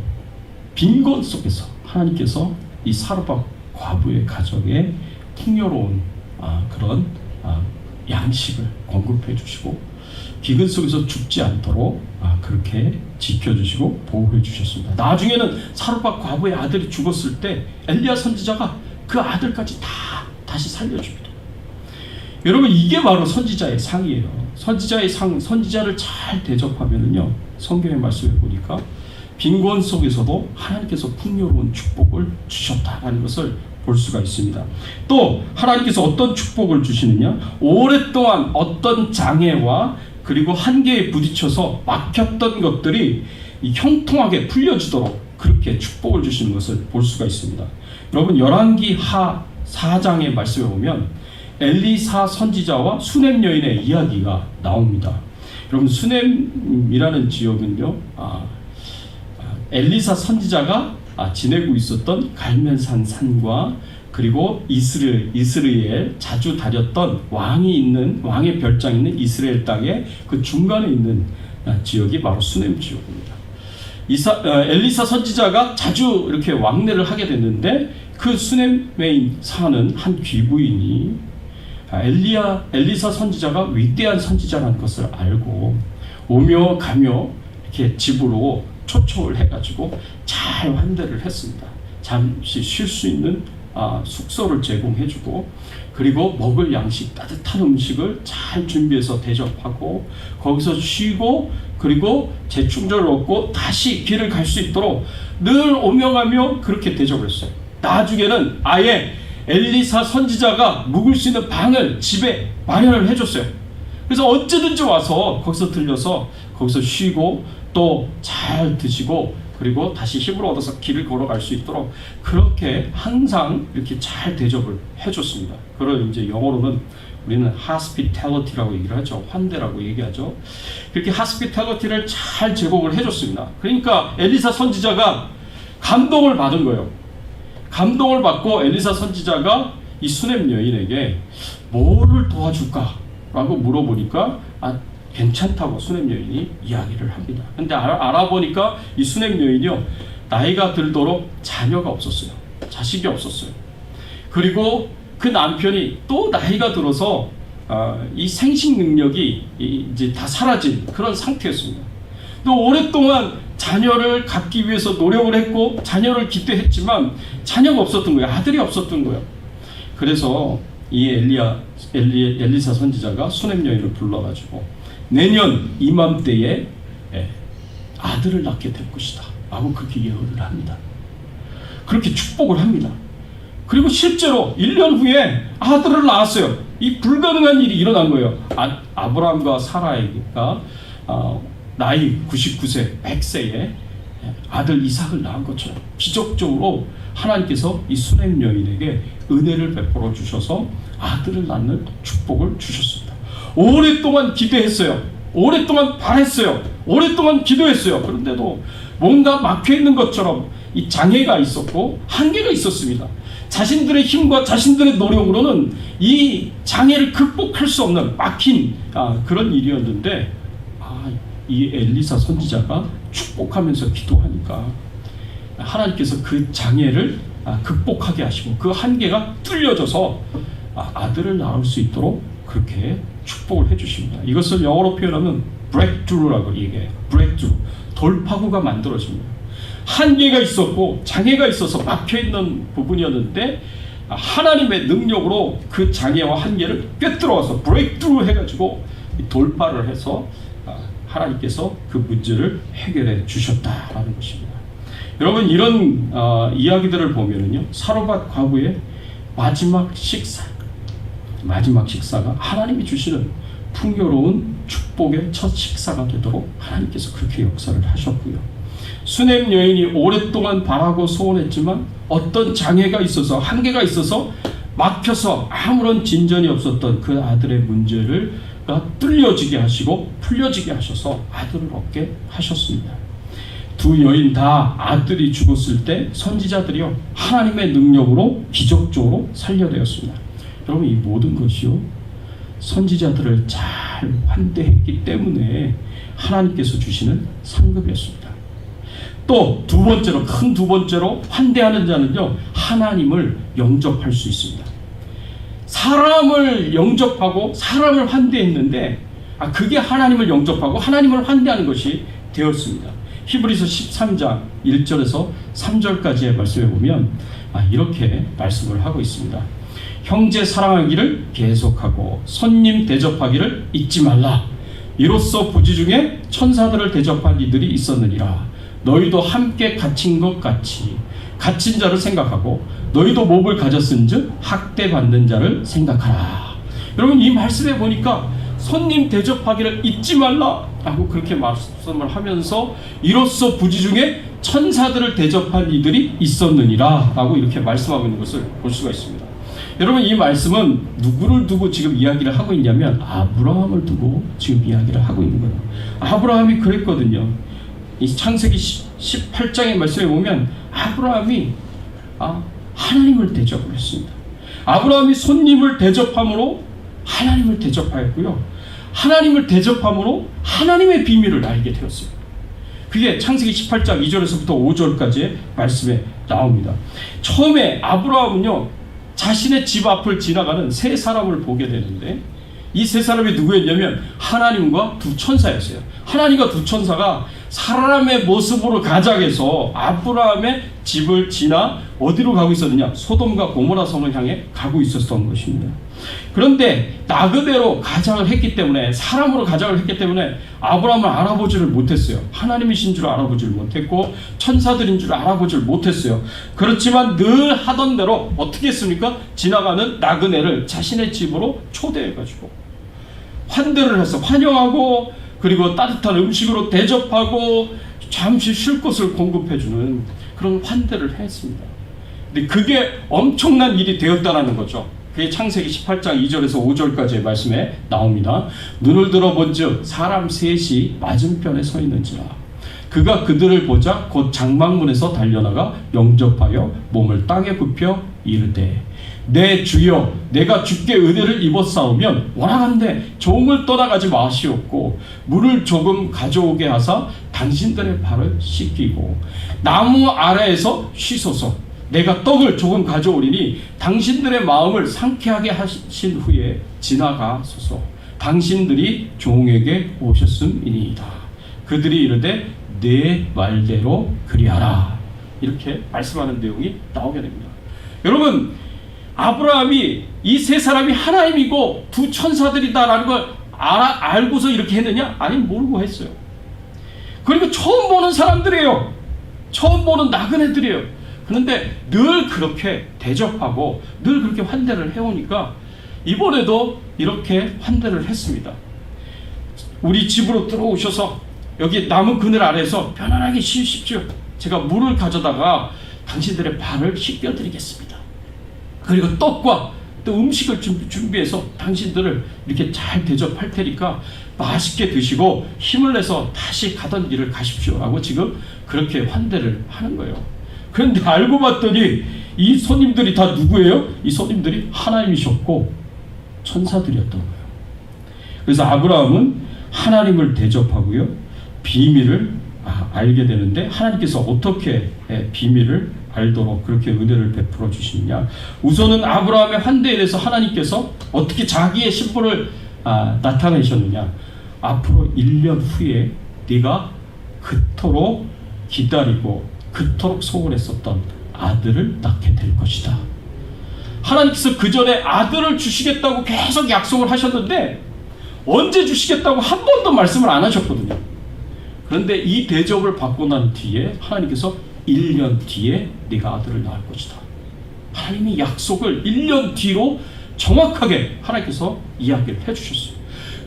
Speaker 1: 빈곤 속에서 하나님께서 이 사르밧 과부의 가정에 풍요로운 그런 양식을 공급해 주시고, 기근 속에서 죽지 않도록 그렇게 지켜주시고 보호해 주셨습니다. 나중에는 사르밧 과부의 아들이 죽었을 때 엘리야 선지자가 그 아들까지 다시 살려줍니다. 여러분, 이게 바로 선지자의 상이에요. 선지자의 상, 선지자를 잘 대접하면은요, 성경의 말씀을 보니까 빈곤 속에서도 하나님께서 풍요로운 축복을 주셨다라는 것을 볼 수가 있습니다. 또 하나님께서 어떤 축복을 주시느냐? 오랫동안 어떤 장애와 그리고 한계에 부딪혀서 막혔던 것들이 형통하게 풀려지도록 그렇게 축복을 주시는 것을 볼 수가 있습니다. 여러분, 열왕기 하 4장의 말씀에 보면 엘리사 선지자와 수넴 여인의 이야기가 나옵니다. 여러분, 수넴이라는 지역은요, 엘리사 선지자가 지내고 있었던 갈멜산 산과 그리고 이스라엘 자주 다녔던 왕의 별장 있는 이스라엘 땅의 그 중간에 있는 지역이 바로 수넴 지역입니다. 엘리사 선지자가 자주 이렇게 왕래를 하게 됐는데, 그 수넴에 사는 한 귀부인이 엘리사 선지자가 위대한 선지자라는 것을 알고 오며 가며 이렇게 집으로 초청을 해가지고 잘 환대를 했습니다. 잠시 쉴 수 있는 숙소를 제공해주고, 그리고 먹을 양식, 따뜻한 음식을 잘 준비해서 대접하고, 거기서 쉬고 그리고 재충전을 얻고 다시 길을 갈 수 있도록 늘 오며 가며 그렇게 대접을 했어요. 나중에는 아예 엘리사 선지자가 묵을 수 있는 방을 집에 마련을 해줬어요. 그래서 언제든지 와서 거기서 들려서 거기서 쉬고 또 잘 드시고, 그리고 다시 힘을 얻어서 길을 걸어갈 수 있도록 그렇게 항상 이렇게 잘 대접을 해줬습니다. 그걸 이제 영어로는 우리는 hospitality라고 얘기를 하죠. 환대라고 얘기하죠. 그렇게 hospitality를 잘 제공을 해줬습니다. 그러니까 엘리사 선지자가 감동을 받은 거예요. 감동을 받고 엘리사 선지자가 이 수넴 여인에게 뭐를 도와줄까? 라고 물어보니까 괜찮다고 수넴 여인이 이야기를 합니다. 근데 알아보니까 이 수넴 여인이요, 나이가 들도록 자녀가 없었어요. 자식이 없었어요. 그리고 그 남편이 또 나이가 들어서 이 생식 능력이 이제 다 사라진 그런 상태였습니다. 또 오랫동안 자녀를 갖기 위해서 노력을 했고 자녀를 기대했지만 자녀가 없었던 거예요. 아들이 없었던 거예요. 그래서 이 엘리사 선지자가 수넴 여인을 불러가지고 내년 이맘때에 아들을 낳게 될 것이다 라고 그렇게 예언을 합니다. 그렇게 축복을 합니다. 그리고 실제로 1년 후에 아들을 낳았어요. 이 불가능한 일이 일어난 거예요. 아브라함과 사라가 나이 99세, 100세에 아들 이삭을 낳은 것처럼 기적적으로 하나님께서 이 수넴 여인에게 은혜를 베풀어 주셔서 아들을 낳는 축복을 주셨습니다. 오랫동안 기대했어요. 오랫동안 바랬어요. 오랫동안 기도했어요. 그런데도 뭔가 막혀있는 것처럼 이 장애가 있었고 한계가 있었습니다. 자신들의 힘과 자신들의 노력으로는 이 장애를 극복할 수 없는 막힌 그런 일이었는데, 이 엘리사 선지자가 축복하면서 기도하니까 하나님께서 그 장애를 극복하게 하시고 그 한계가 뚫려져서 아들을 낳을 수 있도록 그렇게 축복을 해주십니다. 이것을 영어로 표현하면 breakthrough라고 얘기해요. breakthrough, 돌파구가 만들어집니다. 한계가 있었고 장애가 있어서 막혀있는 부분이었는데 하나님의 능력으로 그 장애와 한계를 꿰뚫어서 breakthrough 해가지고 돌파를 해서 하나님께서 그 문제를 해결해 주셨다라는 것입니다. 여러분, 이런 이야기들을 보면은요, 사르밧 과부의 마지막 식사가 하나님이 주시는 풍요로운 축복의 첫 식사가 되도록 하나님께서 그렇게 역사를 하셨고요. 수넴 여인이 오랫동안 바라고 소원했지만 어떤 장애가 있어서, 한계가 있어서 막혀서 아무런 진전이 없었던 그 아들의 문제를 뚫려지게 하시고 풀려지게 하셔서 아들을 얻게 하셨습니다. 두 여인 다 아들이 죽었을 때 선지자들이요, 하나님의 능력으로 기적적으로 살려내었습니다. 여러분, 이 모든 것이요, 선지자들을 잘 환대했기 때문에 하나님께서 주시는 상급이었습니다. 또 두 번째로, 큰 두 번째로 환대하는 자는요, 하나님을 영접할 수 있습니다. 사람을 영접하고 사람을 환대했는데, 그게 하나님을 영접하고 하나님을 환대하는 것이 되었습니다. 히브리서 13장 1절에서 3절까지의 말씀에 보면 이렇게 말씀을 하고 있습니다. 형제 사랑하기를 계속하고 손님 대접하기를 잊지 말라. 이로써 부지 중에 천사들을 대접한 이들이 있었느니라. 너희도 함께 갇힌 것 같이 갇힌 자를 생각하고 너희도 몹을 가졌은즉 학대받는 자를 생각하라. 여러분, 이 말씀에 보니까 손님 대접하기를 잊지 말라 라고 그렇게 말씀을 하면서 이로써 부지 중에 천사들을 대접한 이들이 있었느니라 라고 이렇게 말씀하고 있는 것을 볼 수가 있습니다. 여러분, 이 말씀은 누구를 두고 지금 이야기를 하고 있냐면 아브라함을 두고 지금 이야기를 하고 있는 거예요. 아브라함이 그랬거든요. 이 창세기 18장의 말씀에 보면 아브라함이 하나님을 대접을 했습니다. 아브라함이 손님을 대접함으로 하나님을 대접하였고요, 하나님을 대접함으로 하나님의 비밀을 알게 되었어요. 그게 창세기 18장 2절에서부터 5절까지의 말씀에 나옵니다. 처음에 아브라함은요, 자신의 집 앞을 지나가는 세 사람을 보게 되는데, 이 세 사람이 누구였냐면 하나님과 두 천사였어요. 하나님과 두 천사가 사람의 모습으로 가장해서 아브라함의 집을 지나 어디로 가고 있었느냐? 소돔과 고모라 성을 향해 가고 있었던 것입니다. 그런데 나그네로 가장을 했기 때문에, 사람으로 가장을 했기 때문에 아브라함을 알아보지를 못했어요. 하나님이신 줄 알아보지를 못했고 천사들인 줄 알아보지를 못했어요. 그렇지만 늘 하던 대로 어떻게 했습니까? 지나가는 나그네를 자신의 집으로 초대해가지고 환대를 해서 환영하고, 그리고 따뜻한 음식으로 대접하고 잠시 쉴 곳을 공급해주는 그런 환대를 했습니다. 근데 그게 엄청난 일이 되었다는 거죠. 그게 창세기 18장 2절에서 5절까지의 말씀에 나옵니다. 눈을 들어본즉 사람 셋이 맞은편에 서 있는지라. 그가 그들을 보자 곧 장막문에서 달려나가 영접하여 몸을 땅에 굽혀 이르되, 내 주여, 내가 주께 은혜를 입었사오면 원하건대 종을 떠나가지 마시옵고 물을 조금 가져오게 하사 당신들의 발을 씻기고 나무 아래에서 쉬소서. 내가 떡을 조금 가져오리니 당신들의 마음을 상쾌하게 하신 후에 지나가소서. 당신들이 종에게 오셨음이니이다. 그들이 이르되 내 말대로 그리하라. 이렇게 말씀하는 내용이 나오게 됩니다. 여러분, 아브라함이 이 세 사람이 하나님이고 두 천사들이다라는 걸 알고서 이렇게 했느냐? 아니, 모르고 했어요. 그러니까 처음 보는 사람들이에요. 처음 보는 나그네들이에요. 그런데 늘 그렇게 대접하고 늘 그렇게 환대를 해오니까 이번에도 이렇게 환대를 했습니다. 우리 집으로 들어오셔서 여기 나무 그늘 아래에서 편안하게 쉬십시오. 제가 물을 가져다가 당신들의 발을 씻겨드리겠습니다. 그리고 떡과 또 음식을 준비해서 당신들을 이렇게 잘 대접할 테니까 맛있게 드시고 힘을 내서 다시 가던 길을 가십시오 라고 지금 그렇게 환대를 하는 거예요. 그런데 알고 봤더니 이 손님들이 다 누구예요? 이 손님들이 하나님이셨고 천사들이었던 거예요. 그래서 아브라함은 하나님을 대접하고요, 비밀을 알게 되는데, 하나님께서 어떻게 비밀을 알도록 그렇게 은혜를 베풀어 주시느냐? 우선은 아브라함의 환대에 대해서 하나님께서 어떻게 자기의 신분을 나타내셨느냐? 앞으로 1년 후에 네가 그토록 기다리고 그토록 소원했었던 아들을 낳게 될 것이다. 하나님께서 그 전에 아들을 주시겠다고 계속 약속을 하셨는데 언제 주시겠다고 한 번도 말씀을 안 하셨거든요. 그런데 이 대접을 받고 난 뒤에 하나님께서 1년 뒤에 네가 아들을 낳을 것이다. 하나님이 약속을 1년 뒤로 정확하게 하나님께서 이야기를 해주셨어요.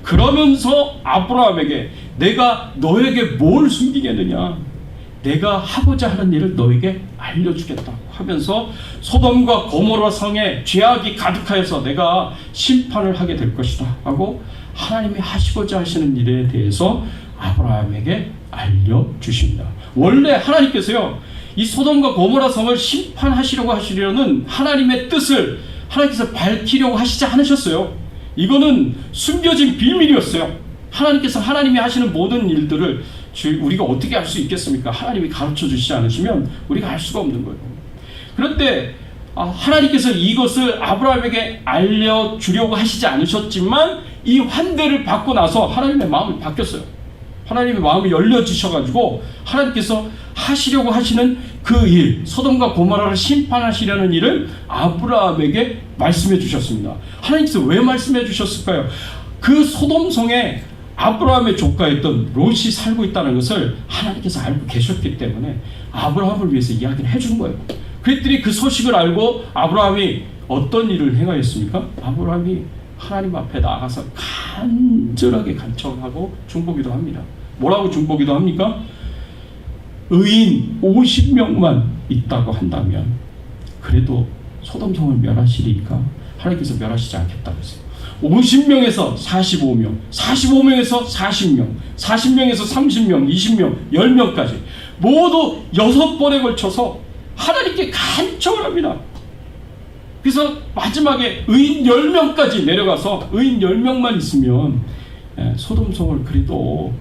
Speaker 1: 그러면서 아브라함에게 내가 너에게 뭘 숨기겠느냐? 내가 하고자 하는 일을 너에게 알려주겠다고 하면서 소돔과 고모라 성에 죄악이 가득하여서 내가 심판을 하게 될 것이다 하고 하나님이 하시고자 하시는 일에 대해서 아브라함에게 알려주십니다. 원래 하나님께서요, 이 소돔과 고모라 성을 심판하시려고 하시려는 하나님의 뜻을 하나님께서 밝히려고 하시지 않으셨어요. 이거는 숨겨진 비밀이었어요. 하나님께서 하나님이 하시는 모든 일들을 우리가 어떻게 알 수 있겠습니까? 하나님이 가르쳐 주시지 않으시면 우리가 알 수가 없는 거예요. 그런데 하나님께서 이것을 아브라함에게 알려주려고 하시지 않으셨지만 이 환대를 받고 나서 하나님의 마음이 바뀌었어요. 하나님의 마음이 열려지셔가지고 하나님께서 하시려고 하시는 그 일, 소돔과 고모라를 심판하시려는 일을 아브라함에게 말씀해 주셨습니다. 하나님께서 왜 말씀해 주셨을까요? 그 소돔성에 아브라함의 조카였던 롯이 살고 있다는 것을 하나님께서 알고 계셨기 때문에 아브라함을 위해서 이야기를 해준 거예요. 그랬더니 그 소식을 알고 아브라함이 어떤 일을 행하였습니까? 아브라함이 하나님 앞에 나가서 간절하게 간청하고 중보기도 합니다. 뭐라고 중보기도 합니까? 의인 50명만 있다고 한다면 그래도 소돔성을 멸하시리까 하나님께서 멸하시지 않겠다고 했어요. 50명에서 45명, 45명에서 40명, 40명에서 30명, 20명, 10명까지 모두 6번에 걸쳐서 하나님께 간청을 합니다. 그래서 마지막에 의인 10명까지 내려가서 의인 10명만 있으면 소돔성을 그래도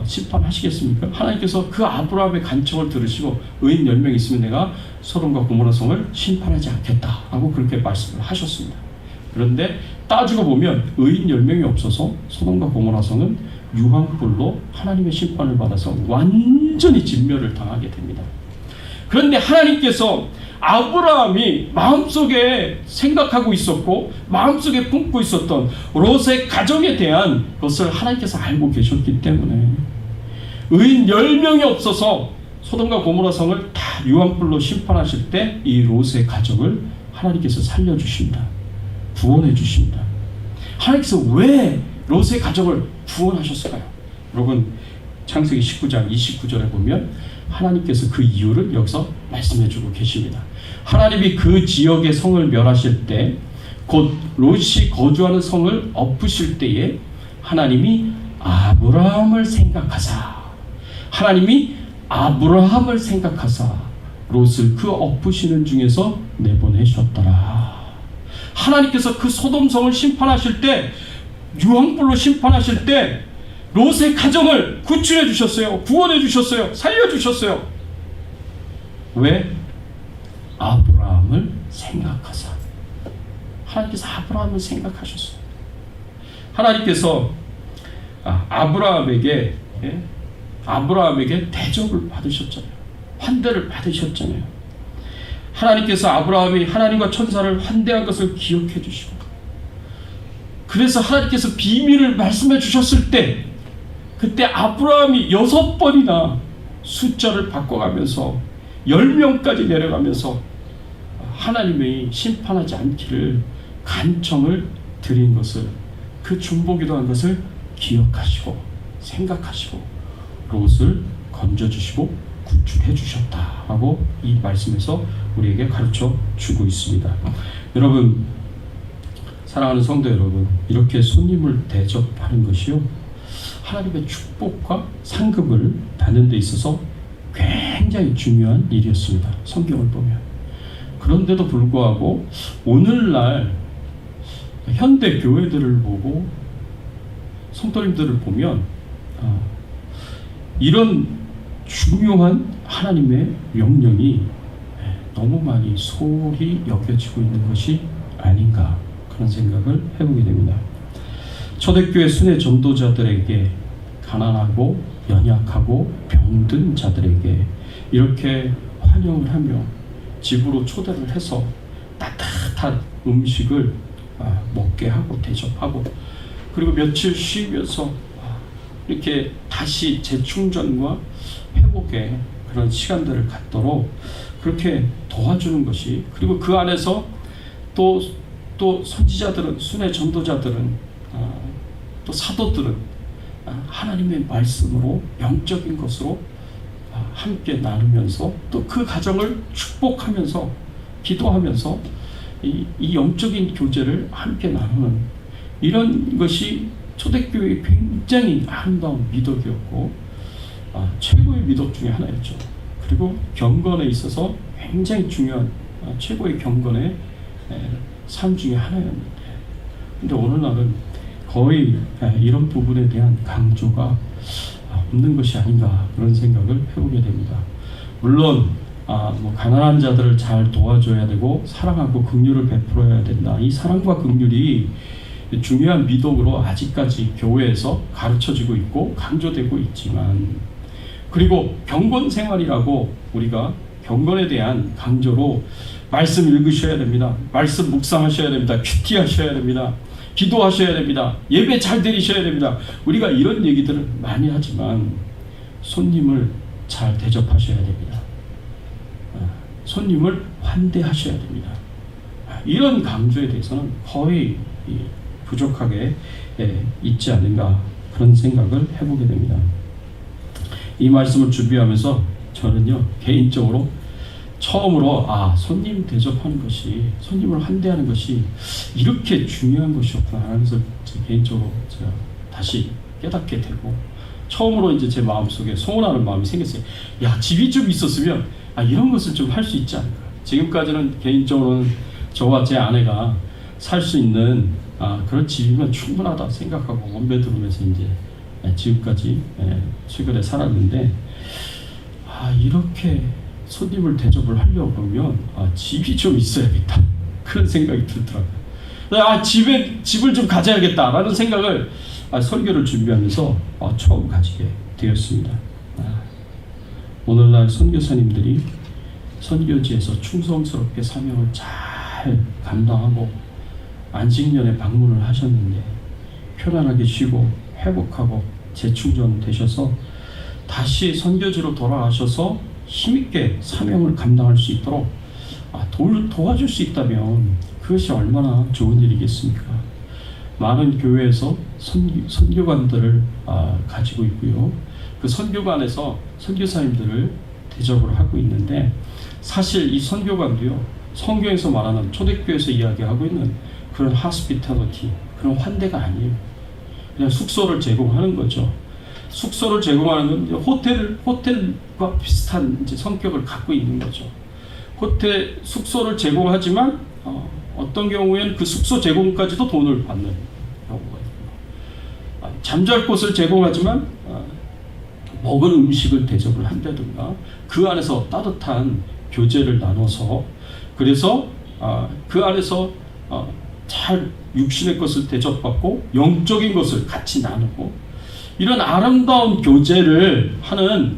Speaker 1: 심판하시겠습니까? 하나님께서 그 아브라함의 간청을 들으시고 의인 10명 있으면 내가 소돔과 고모라 성을 심판하지 않겠다 라고 그렇게 말씀을 하셨습니다. 그런데 따지고 보면 의인 10명이 없어서 소돔과 고모라 성은 유황불로 하나님의 심판을 받아서 완전히 진멸을 당하게 됩니다. 그런데 하나님께서 아브라함이 마음속에 생각하고 있었고 마음속에 품고 있었던 롯의 가정에 대한 것을 하나님께서 알고 계셨기 때문에 의인 10명이 없어서 소돔과 고모라 성을 다 유황불로 심판하실 때 이 롯의 가정을 하나님께서 살려주십니다. 구원해 주십니다. 하나님께서 왜 롯의 가정을 구원하셨을까요? 여러분 창세기 19장 29절에 보면 하나님께서 그 이유를 여기서 말씀해 주고 계십니다. 하나님이 그 지역의 성을 멸하실 때 곧 롯이 거주하는 성을 엎으실 때에 하나님이 아브라함을 생각하사 롯을 그 엎으시는 중에서 내보내셨더라. 하나님께서 그 소돔성을 심판하실 때 유황불로 심판하실 때 롯의 가정을 구출해 주셨어요. 구원해 주셨어요. 살려 주셨어요. 왜? 아브라함을 생각하사. 하나님께서 아브라함을 생각하셨어요. 하나님께서 아브라함에게 대접을 받으셨잖아요. 환대를 받으셨잖아요. 하나님께서 아브라함이 하나님과 천사를 환대한 것을 기억해 주시고 그래서 하나님께서 비밀을 말씀해 주셨을 때 그때 아브라함이 6번이나 숫자를 바꿔가면서 10명까지 내려가면서 하나님이 심판하지 않기를 간청을 드린 것을 그 중보기도한 것을 기억하시고 생각하시고 롯을 건져주시고 구출해 주셨다라고 이 말씀에서 우리에게 가르쳐 주고 있습니다. 여러분 사랑하는 성도 여러분, 이렇게 손님을 대접하는 것이요 하나님의 축복과 상급을 받는 데 있어서 굉장히 중요한 일이었습니다. 성경을 보면. 그런데도 불구하고 오늘날 현대 교회들을 보고 성도님들을 보면 이런 중요한 하나님의 명령이 너무 많이 소홀히 여겨지고 있는 것이 아닌가 그런 생각을 해보게 됩니다. 초대교회 순회 전도자들에게 가난하고 연약하고 병든 자들에게 이렇게 환영을 하며 집으로 초대를 해서 따뜻한 음식을 먹게 하고 대접하고 그리고 며칠 쉬면서 이렇게 다시 재충전과 회복의 그런 시간들을 갖도록 그렇게 도와주는 것이 그리고 그 안에서 또 선지자들은 순회 전도자들은 또 사도들은 하나님의 말씀으로 영적인 것으로 함께 나누면서 또 그 가정을 축복하면서 기도하면서 이 영적인 교제를 함께 나누는 이런 것이 초대교회의 굉장히 아름다운 미덕이었고 최고의 미덕 중에 하나였죠. 그리고 경건에 있어서 굉장히 중요한 최고의 경건의 삶 중에 하나였는데, 근데 오늘날은 거의 이런 부분에 대한 강조가 없는 것이 아닌가 그런 생각을 해보게 됩니다. 물론 뭐 가난한 자들을 잘 도와줘야 되고 사랑하고 긍휼을 베풀어야 된다. 이 사랑과 긍휼이 중요한 미덕으로 아직까지 교회에서 가르쳐지고 있고 강조되고 있지만, 그리고 경건 생활이라고 우리가 경건에 대한 강조로 말씀 읽으셔야 됩니다. 말씀 묵상하셔야 됩니다. 큐티 하셔야 됩니다. 기도하셔야 됩니다. 예배 잘 드리셔야 됩니다. 우리가 이런 얘기들을 많이 하지만 손님을 잘 대접하셔야 됩니다. 손님을 환대하셔야 됩니다. 이런 강조에 대해서는 거의 부족하게 있지 않는가 그런 생각을 해보게 됩니다. 이 말씀을 준비하면서 저는요 개인적으로 처음으로 손님 대접하는 것이, 손님을 환대하는 것이 이렇게 중요한 것이었구나 하면서 개인적으로 제가 다시 깨닫게 되고, 처음으로 이제 제 마음속에 소원하는 마음이 생겼어요. 야, 집이 좀 있었으면 이런 것을 좀 할 수 있지 않을까. 지금까지는 개인적으로는 저와 제 아내가 살 수 있는 그런 집이면 충분하다 생각하고 원베드룸에서 이제 지금까지 최근에 살았는데, 이렇게 손님을 대접을 하려고 그러면 집이 좀 있어야겠다 그런 생각이 들더라고요. 집을 좀 가져야겠다라는 생각을 설교를 준비하면서 처음 가지게 되었습니다. 오늘날 선교사님들이 선교지에서 충성스럽게 사명을 잘 감당하고 안식년에 방문을 하셨는데 편안하게 쉬고 회복하고 재충전되셔서 다시 선교지로 돌아가셔서 힘있게 사명을 감당할 수 있도록 도와줄 수 있다면 그것이 얼마나 좋은 일이겠습니까? 많은 교회에서 선교관들을 가지고 있고요. 그 선교관에서 선교사님들을 대접을 하고 있는데, 사실 이 선교관도요, 성경에서 말하는 초대교회에서 이야기하고 있는 그런 hospitality, 그런 환대가 아니에요. 그냥 숙소를 제공하는 거죠. 숙소를 제공하는 건 호텔과 비슷한 이제 성격을 갖고 있는 거죠. 호텔 숙소를 제공하지만 어떤 경우에는 그 숙소 제공까지도 돈을 받는 경우가 있고, 잠잘 곳을 제공하지만 먹을 음식을 대접을 한다든가 그 안에서 따뜻한 교제를 나눠서, 그래서 그 안에서 잘 육신의 것을 대접받고 영적인 것을 같이 나누고 이런 아름다운 교제를 하는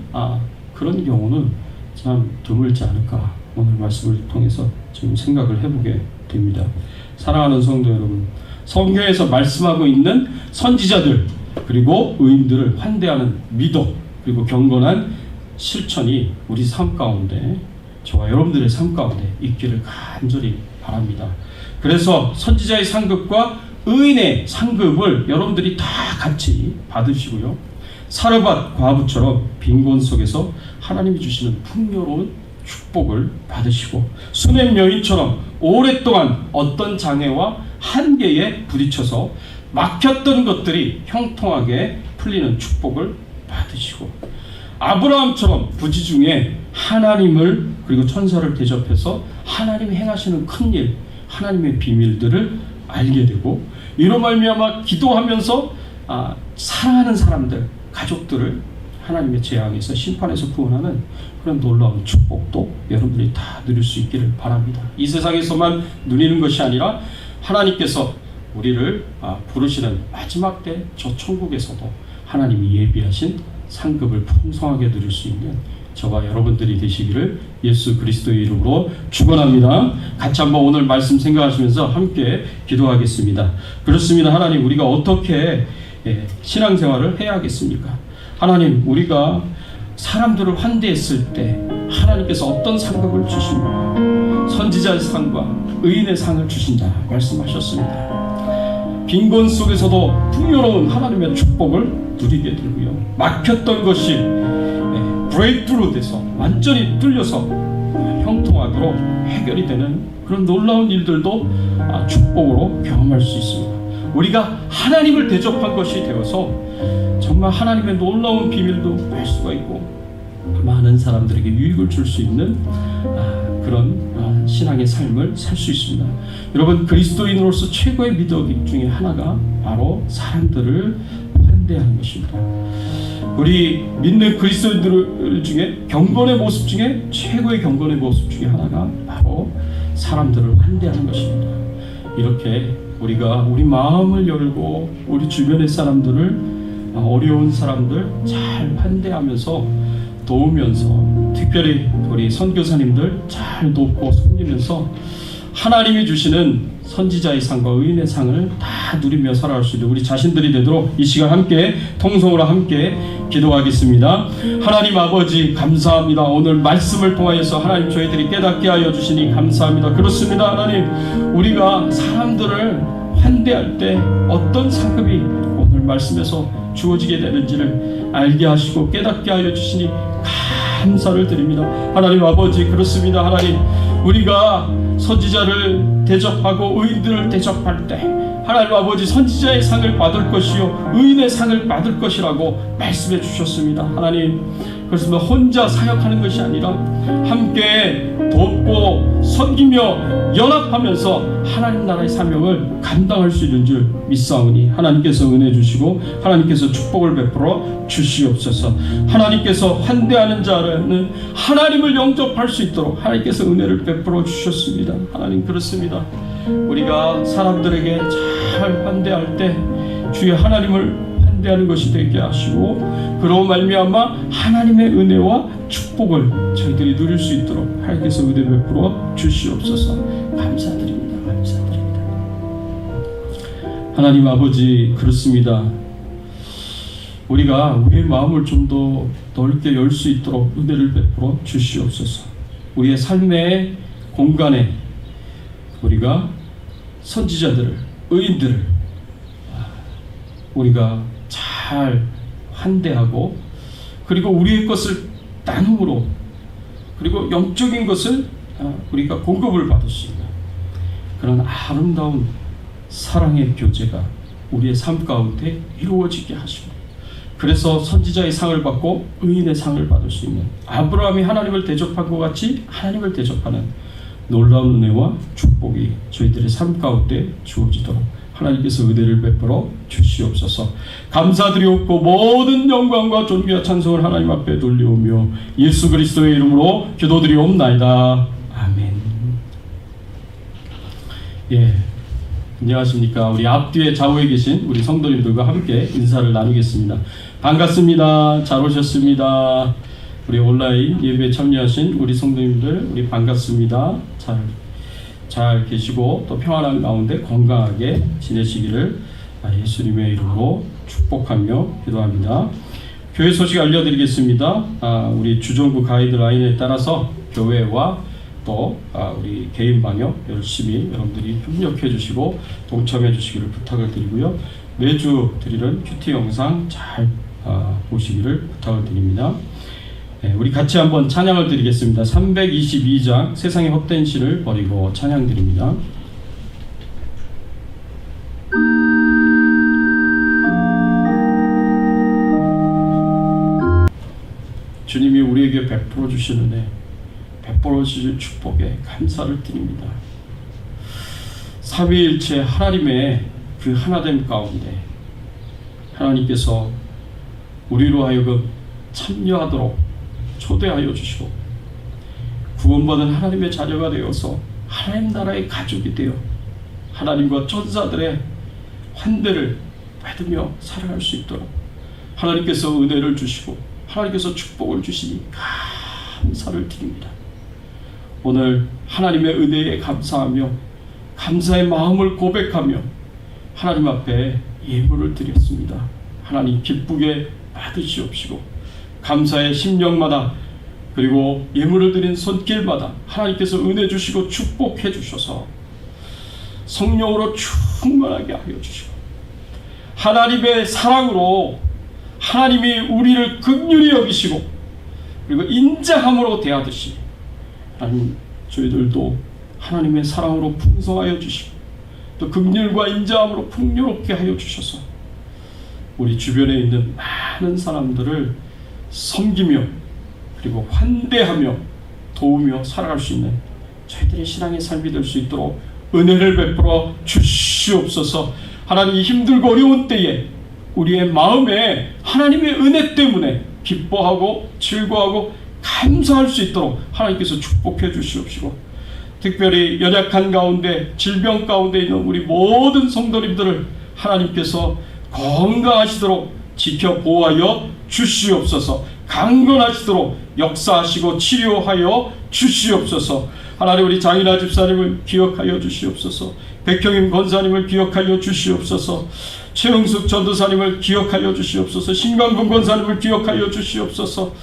Speaker 1: 그런 경우는 참 드물지 않을까 오늘 말씀을 통해서 지금 생각을 해보게 됩니다. 사랑하는 성도 여러분, 성경에서 말씀하고 있는 선지자들 그리고 의인들을 환대하는 미덕 그리고 경건한 실천이 우리 삶 가운데, 저와 여러분들의 삶 가운데 있기를 간절히 바랍니다. 그래서 선지자의 상급과 의인의 상급을 여러분들이 다 같이 받으시고요, 사르밧 과부처럼 빈곤 속에서 하나님이 주시는 풍요로운 축복을 받으시고, 수냄 여인처럼 오랫동안 어떤 장애와 한계에 부딪혀서 막혔던 것들이 형통하게 풀리는 축복을 받으시고, 아브라함처럼 부지 중에 하나님을 그리고 천사를 대접해서 하나님이 행하시는 큰일, 하나님의 비밀들을 알게 되고, 이로 말미암아 기도하면서 사랑하는 사람들, 가족들을 하나님의 재앙에서 심판에서 구원하는 그런 놀라운 축복도 여러분들이 다 누릴 수 있기를 바랍니다. 이 세상에서만 누리는 것이 아니라 하나님께서 우리를 부르시는 마지막 때 저 천국에서도 하나님이 예비하신 상급을 풍성하게 누릴 수 있는 저와 여러분들이 되시기를 예수 그리스도의 이름으로 축원합니다. 같이 한번 오늘 말씀 생각하시면서 함께 기도하겠습니다. 그렇습니다. 하나님, 우리가 어떻게 신앙생활을 해야 하겠습니까? 하나님, 우리가 사람들을 환대했을 때 하나님께서 어떤 상급을 주십니까? 선지자의 상과 의인의 상을 주신다 말씀하셨습니다. 빈곤 속에서도 풍요로운 하나님의 축복을 누리게 되고요, 막혔던 것이 브레이크로 돼서 완전히 뚫려서 형통하도록 해결이 되는 그런 놀라운 일들도 축복으로 경험할 수 있습니다. 우리가 하나님을 대접한 것이 되어서 정말 하나님의 놀라운 비밀도 알 수가 있고 많은 사람들에게 유익을 줄 수 있는 그런 신앙의 삶을 살 수 있습니다. 여러분, 그리스도인으로서 최고의 미덕 중에 하나가 바로 사람들을 환대하는 것입니다. 우리 믿는 그리스도인들 중에 경건의 모습 중에 최고의 경건의 모습 중에 하나가 바로 사람들을 환대하는 것입니다. 이렇게 우리가 우리 마음을 열고 우리 주변의 사람들을 어려운 사람들 잘 환대하면서 도우면서 특별히 우리 선교사님들 잘 돕고 섬기면서 하나님이 주시는 선지자의 상과 의인의 상을 다 누리며 살아갈 수 있는 우리 자신들이 되도록 이 시간 함께 통성으로 함께 기도하겠습니다. 하나님 아버지 감사합니다. 오늘 말씀을 통하여서 하나님 저희들이 깨닫게 하여 주시니 감사합니다. 그렇습니다. 하나님, 우리가 사람들을 환대할 때 어떤 상급이 오늘 말씀에서 주어지게 되는지를 알게 하시고 깨닫게 하여 주시니 감사를 드립니다. 하나님 아버지, 그렇습니다. 하나님, 우리가 선지자를 대접하고 의인들을 대접할 때 하나님 아버지 선지자의 상을 받을 것이요 의인의 상을 받을 것이라고 말씀해 주셨습니다. 하나님, 그렇습니다. 혼자 사역하는 것이 아니라 함께 돕고 섬기며 연합하면서 하나님 나라의 사명을 감당할 수 있는 줄 믿사오니 하나님께서 은혜 주시고 하나님께서 축복을 베풀어 주시옵소서. 하나님께서 환대하는 자는 하나님을 영접할 수 있도록 하나님께서 은혜를 베풀어 주셨습니다. 하나님, 그렇습니다. 우리가 사람들에게 잘 환대할 때 주의 하나님을 환대하는 것이 되게 하시고 그로 말미암아 하나님의 은혜와 축복을 저희들이 누릴 수 있도록 하나님께서 은혜 베풀어 주시옵소서. 감사드립니다. 감사드립니다. 하나님 아버지, 그렇습니다. 우리가 우리의 마음을 좀 더 넓게 열 수 있도록 은혜를 베풀어 주시옵소서. 우리의 삶의 공간에 우리가 선지자들을, 의인들을 우리가 잘 환대하고 그리고 우리의 것을 나눔으로 그리고 영적인 것을 우리가 공급을 받을 수 있는 그런 아름다운 사랑의 교제가 우리의 삶 가운데 이루어지게 하시고 그래서 선지자의 상을 받고 의인의 상을 받을 수 있는 아브라함이 하나님을 대접한 것 같이 하나님을 대접하는 놀라운 은혜와 축복이 저희들의 삶 가운데 주어지도록 하나님께서 은혜를 베풀어 주시옵소서. 감사드리옵고 모든 영광과 존귀와 찬송을 하나님 앞에 돌리오며 예수 그리스도의 이름으로 기도드리옵나이다. 아멘. 예, 안녕하십니까. 우리 앞뒤에 좌우에 계신 우리 성도님들과 함께 인사를 나누겠습니다. 반갑습니다. 잘 오셨습니다. 우리 온라인 예배에 참여하신 우리 성도님들, 우리 반갑습니다. 잘 계시고 또 평안한 가운데 건강하게 지내시기를 예수님의 이름으로 축복하며 기도합니다. 교회 소식 알려드리겠습니다. 우리 주정부 가이드라인에 따라서 교회와 또 우리 개인 방역 열심히 여러분들이 협력해 주시고 동참해 주시기를 부탁을 드리고요. 매주 드리는 큐티 영상 잘 보시기를 부탁을 드립니다. 우리 같이 한번 찬양을 드리겠습니다. 322장 세상의 헛된 신을 버리고 찬양 드립니다. 주님이 우리에게 베풀어 주시는 은혜, 베풀어 주실 축복에 감사를 드립니다. 삼위일체 하나님의 그 하나됨 가운데 하나님께서 우리로 하여금 참여하도록 초대하여 주시고 구원받은 하나님의 자녀가 되어서 하나님 나라의 가족이 되어 하나님과 천사들의 환대를 받으며 살아갈 수 있도록 하나님께서 은혜를 주시고 하나님께서 축복을 주시니 감사를 드립니다. 오늘 하나님의 은혜에 감사하며 감사의 마음을 고백하며 하나님 앞에 예물을 드렸습니다. 하나님 기쁘게 받으시옵시고 감사의 심령마다 그리고 예물을 드린 손길마다 하나님께서 은혜 주시고 축복해 주셔서 성령으로 충만하게 하여 주시고 하나님의 사랑으로 하나님이 우리를 긍휼히 여기시고 그리고 인자함으로 대하듯이 하나님 저희들도 하나님의 사랑으로 풍성하여 주시고 또 긍휼과 인자함으로 풍요롭게 하여 주셔서 우리 주변에 있는 많은 사람들을 섬기며 그리고 환대하며 도우며 살아갈 수 있는 저희들의 신앙의 삶이 될 수 있도록 은혜를 베풀어 주시옵소서. 하나님 힘들고 어려운 때에 우리의 마음에 하나님의 은혜 때문에 기뻐하고 즐거워하고 감사할 수 있도록 하나님께서 축복해 주시옵시고 특별히 연약한 가운데 질병 가운데 있는 우리 모든 성도님들을 하나님께서 건강하시도록 지켜 보호하여 주시옵소서. 강건하시도록 역사하시고 치료하여 주시옵소서. 하나님 우리 장인아 집사님을 기억하여 주시옵소서. 백형임 권사님을 기억하여 주시옵소서. 최흥숙 전도사님을 기억하여 주시옵소서. 신광근 권사님을 기억하여 주시옵소서.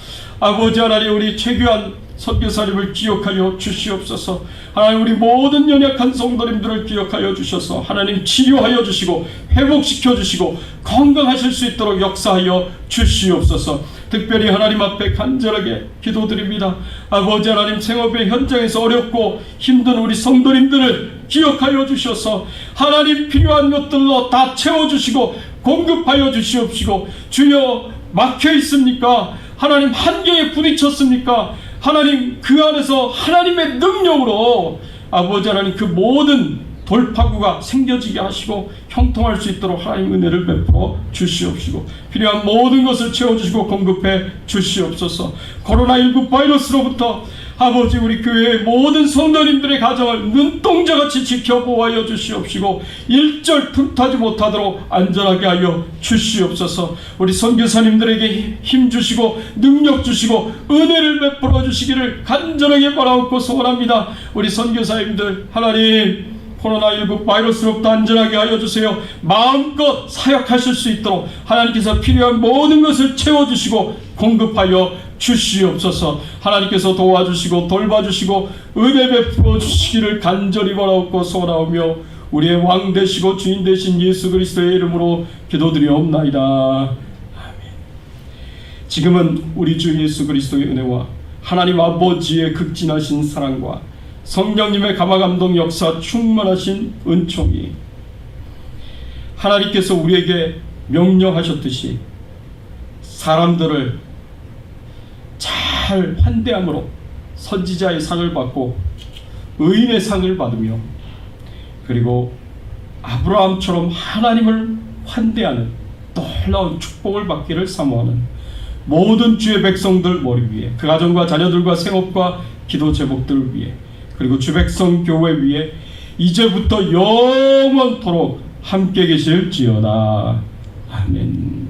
Speaker 1: 아버지 하나님 우리 최규환 선교사님을 기억하여 주시옵소서. 하나님 우리 모든 연약한 성도님들을 기억하여 주셔서 하나님 치료하여 주시고 회복시켜 주시고 건강하실 수 있도록 역사하여 주시옵소서. 특별히 하나님 앞에 간절하게 기도드립니다. 아버지 하나님 생업의 현장에서 어렵고 힘든 우리 성도님들을 기억하여 주셔서 하나님 필요한 것들로 다 채워주시고 공급하여 주시옵시고 주여 막혀 있습니까? 하나님 한계에 부딪혔습니까? 하나님 그 안에서 하나님의 능력으로 아버지 하나님 그 모든 돌파구가 생겨지게 하시고 형통할 수 있도록 하나님 은혜를 베풀어 주시옵시고 필요한 모든 것을 채워주시고 공급해 주시옵소서. 코로나19 바이러스로부터 아버지 우리 교회의 모든 성도님들의 가정을 눈동자같이 지켜보호하여 주시옵시고 일절 틈타지 못하도록 안전하게 하여 주시옵소서. 우리 선교사님들에게 힘 주시고 능력 주시고 은혜를 베풀어 주시기를 간절하게 바라옵고 소원합니다. 우리 선교사님들 하나님 코로나19 바이러스로부터 안전하게 하여 주세요. 마음껏 사역하실 수 있도록 하나님께서 필요한 모든 것을 채워주시고 공급하여 주시옵소서. 하나님께서 도와주시고 돌봐주시고 은혜 베풀어 주시기를 간절히 바라옵고 소원하오며 우리의 왕 되시고 주인 되신 예수 그리스도의 이름으로 기도드리옵나이다. 아멘. 지금은 우리 주 예수 그리스도의 은혜와 하나님 아버지의 극진하신 사랑과 성령님의 감화감동 역사 충만하신 은총이 하나님께서 우리에게 명령하셨듯이 사람들을 잘 환대함으로 선지자의 상을 받고 의인의 상을 받으며 그리고 아브라함처럼 하나님을 환대하는 놀라운 축복을 받기를 사모하는 모든 주의 백성들 머리 위에 그 가정과 자녀들과 생업과 기도 제목들을 위해 그리고 주 백성 교회 위에 이제부터 영원토록 함께 계실지어다. 아멘.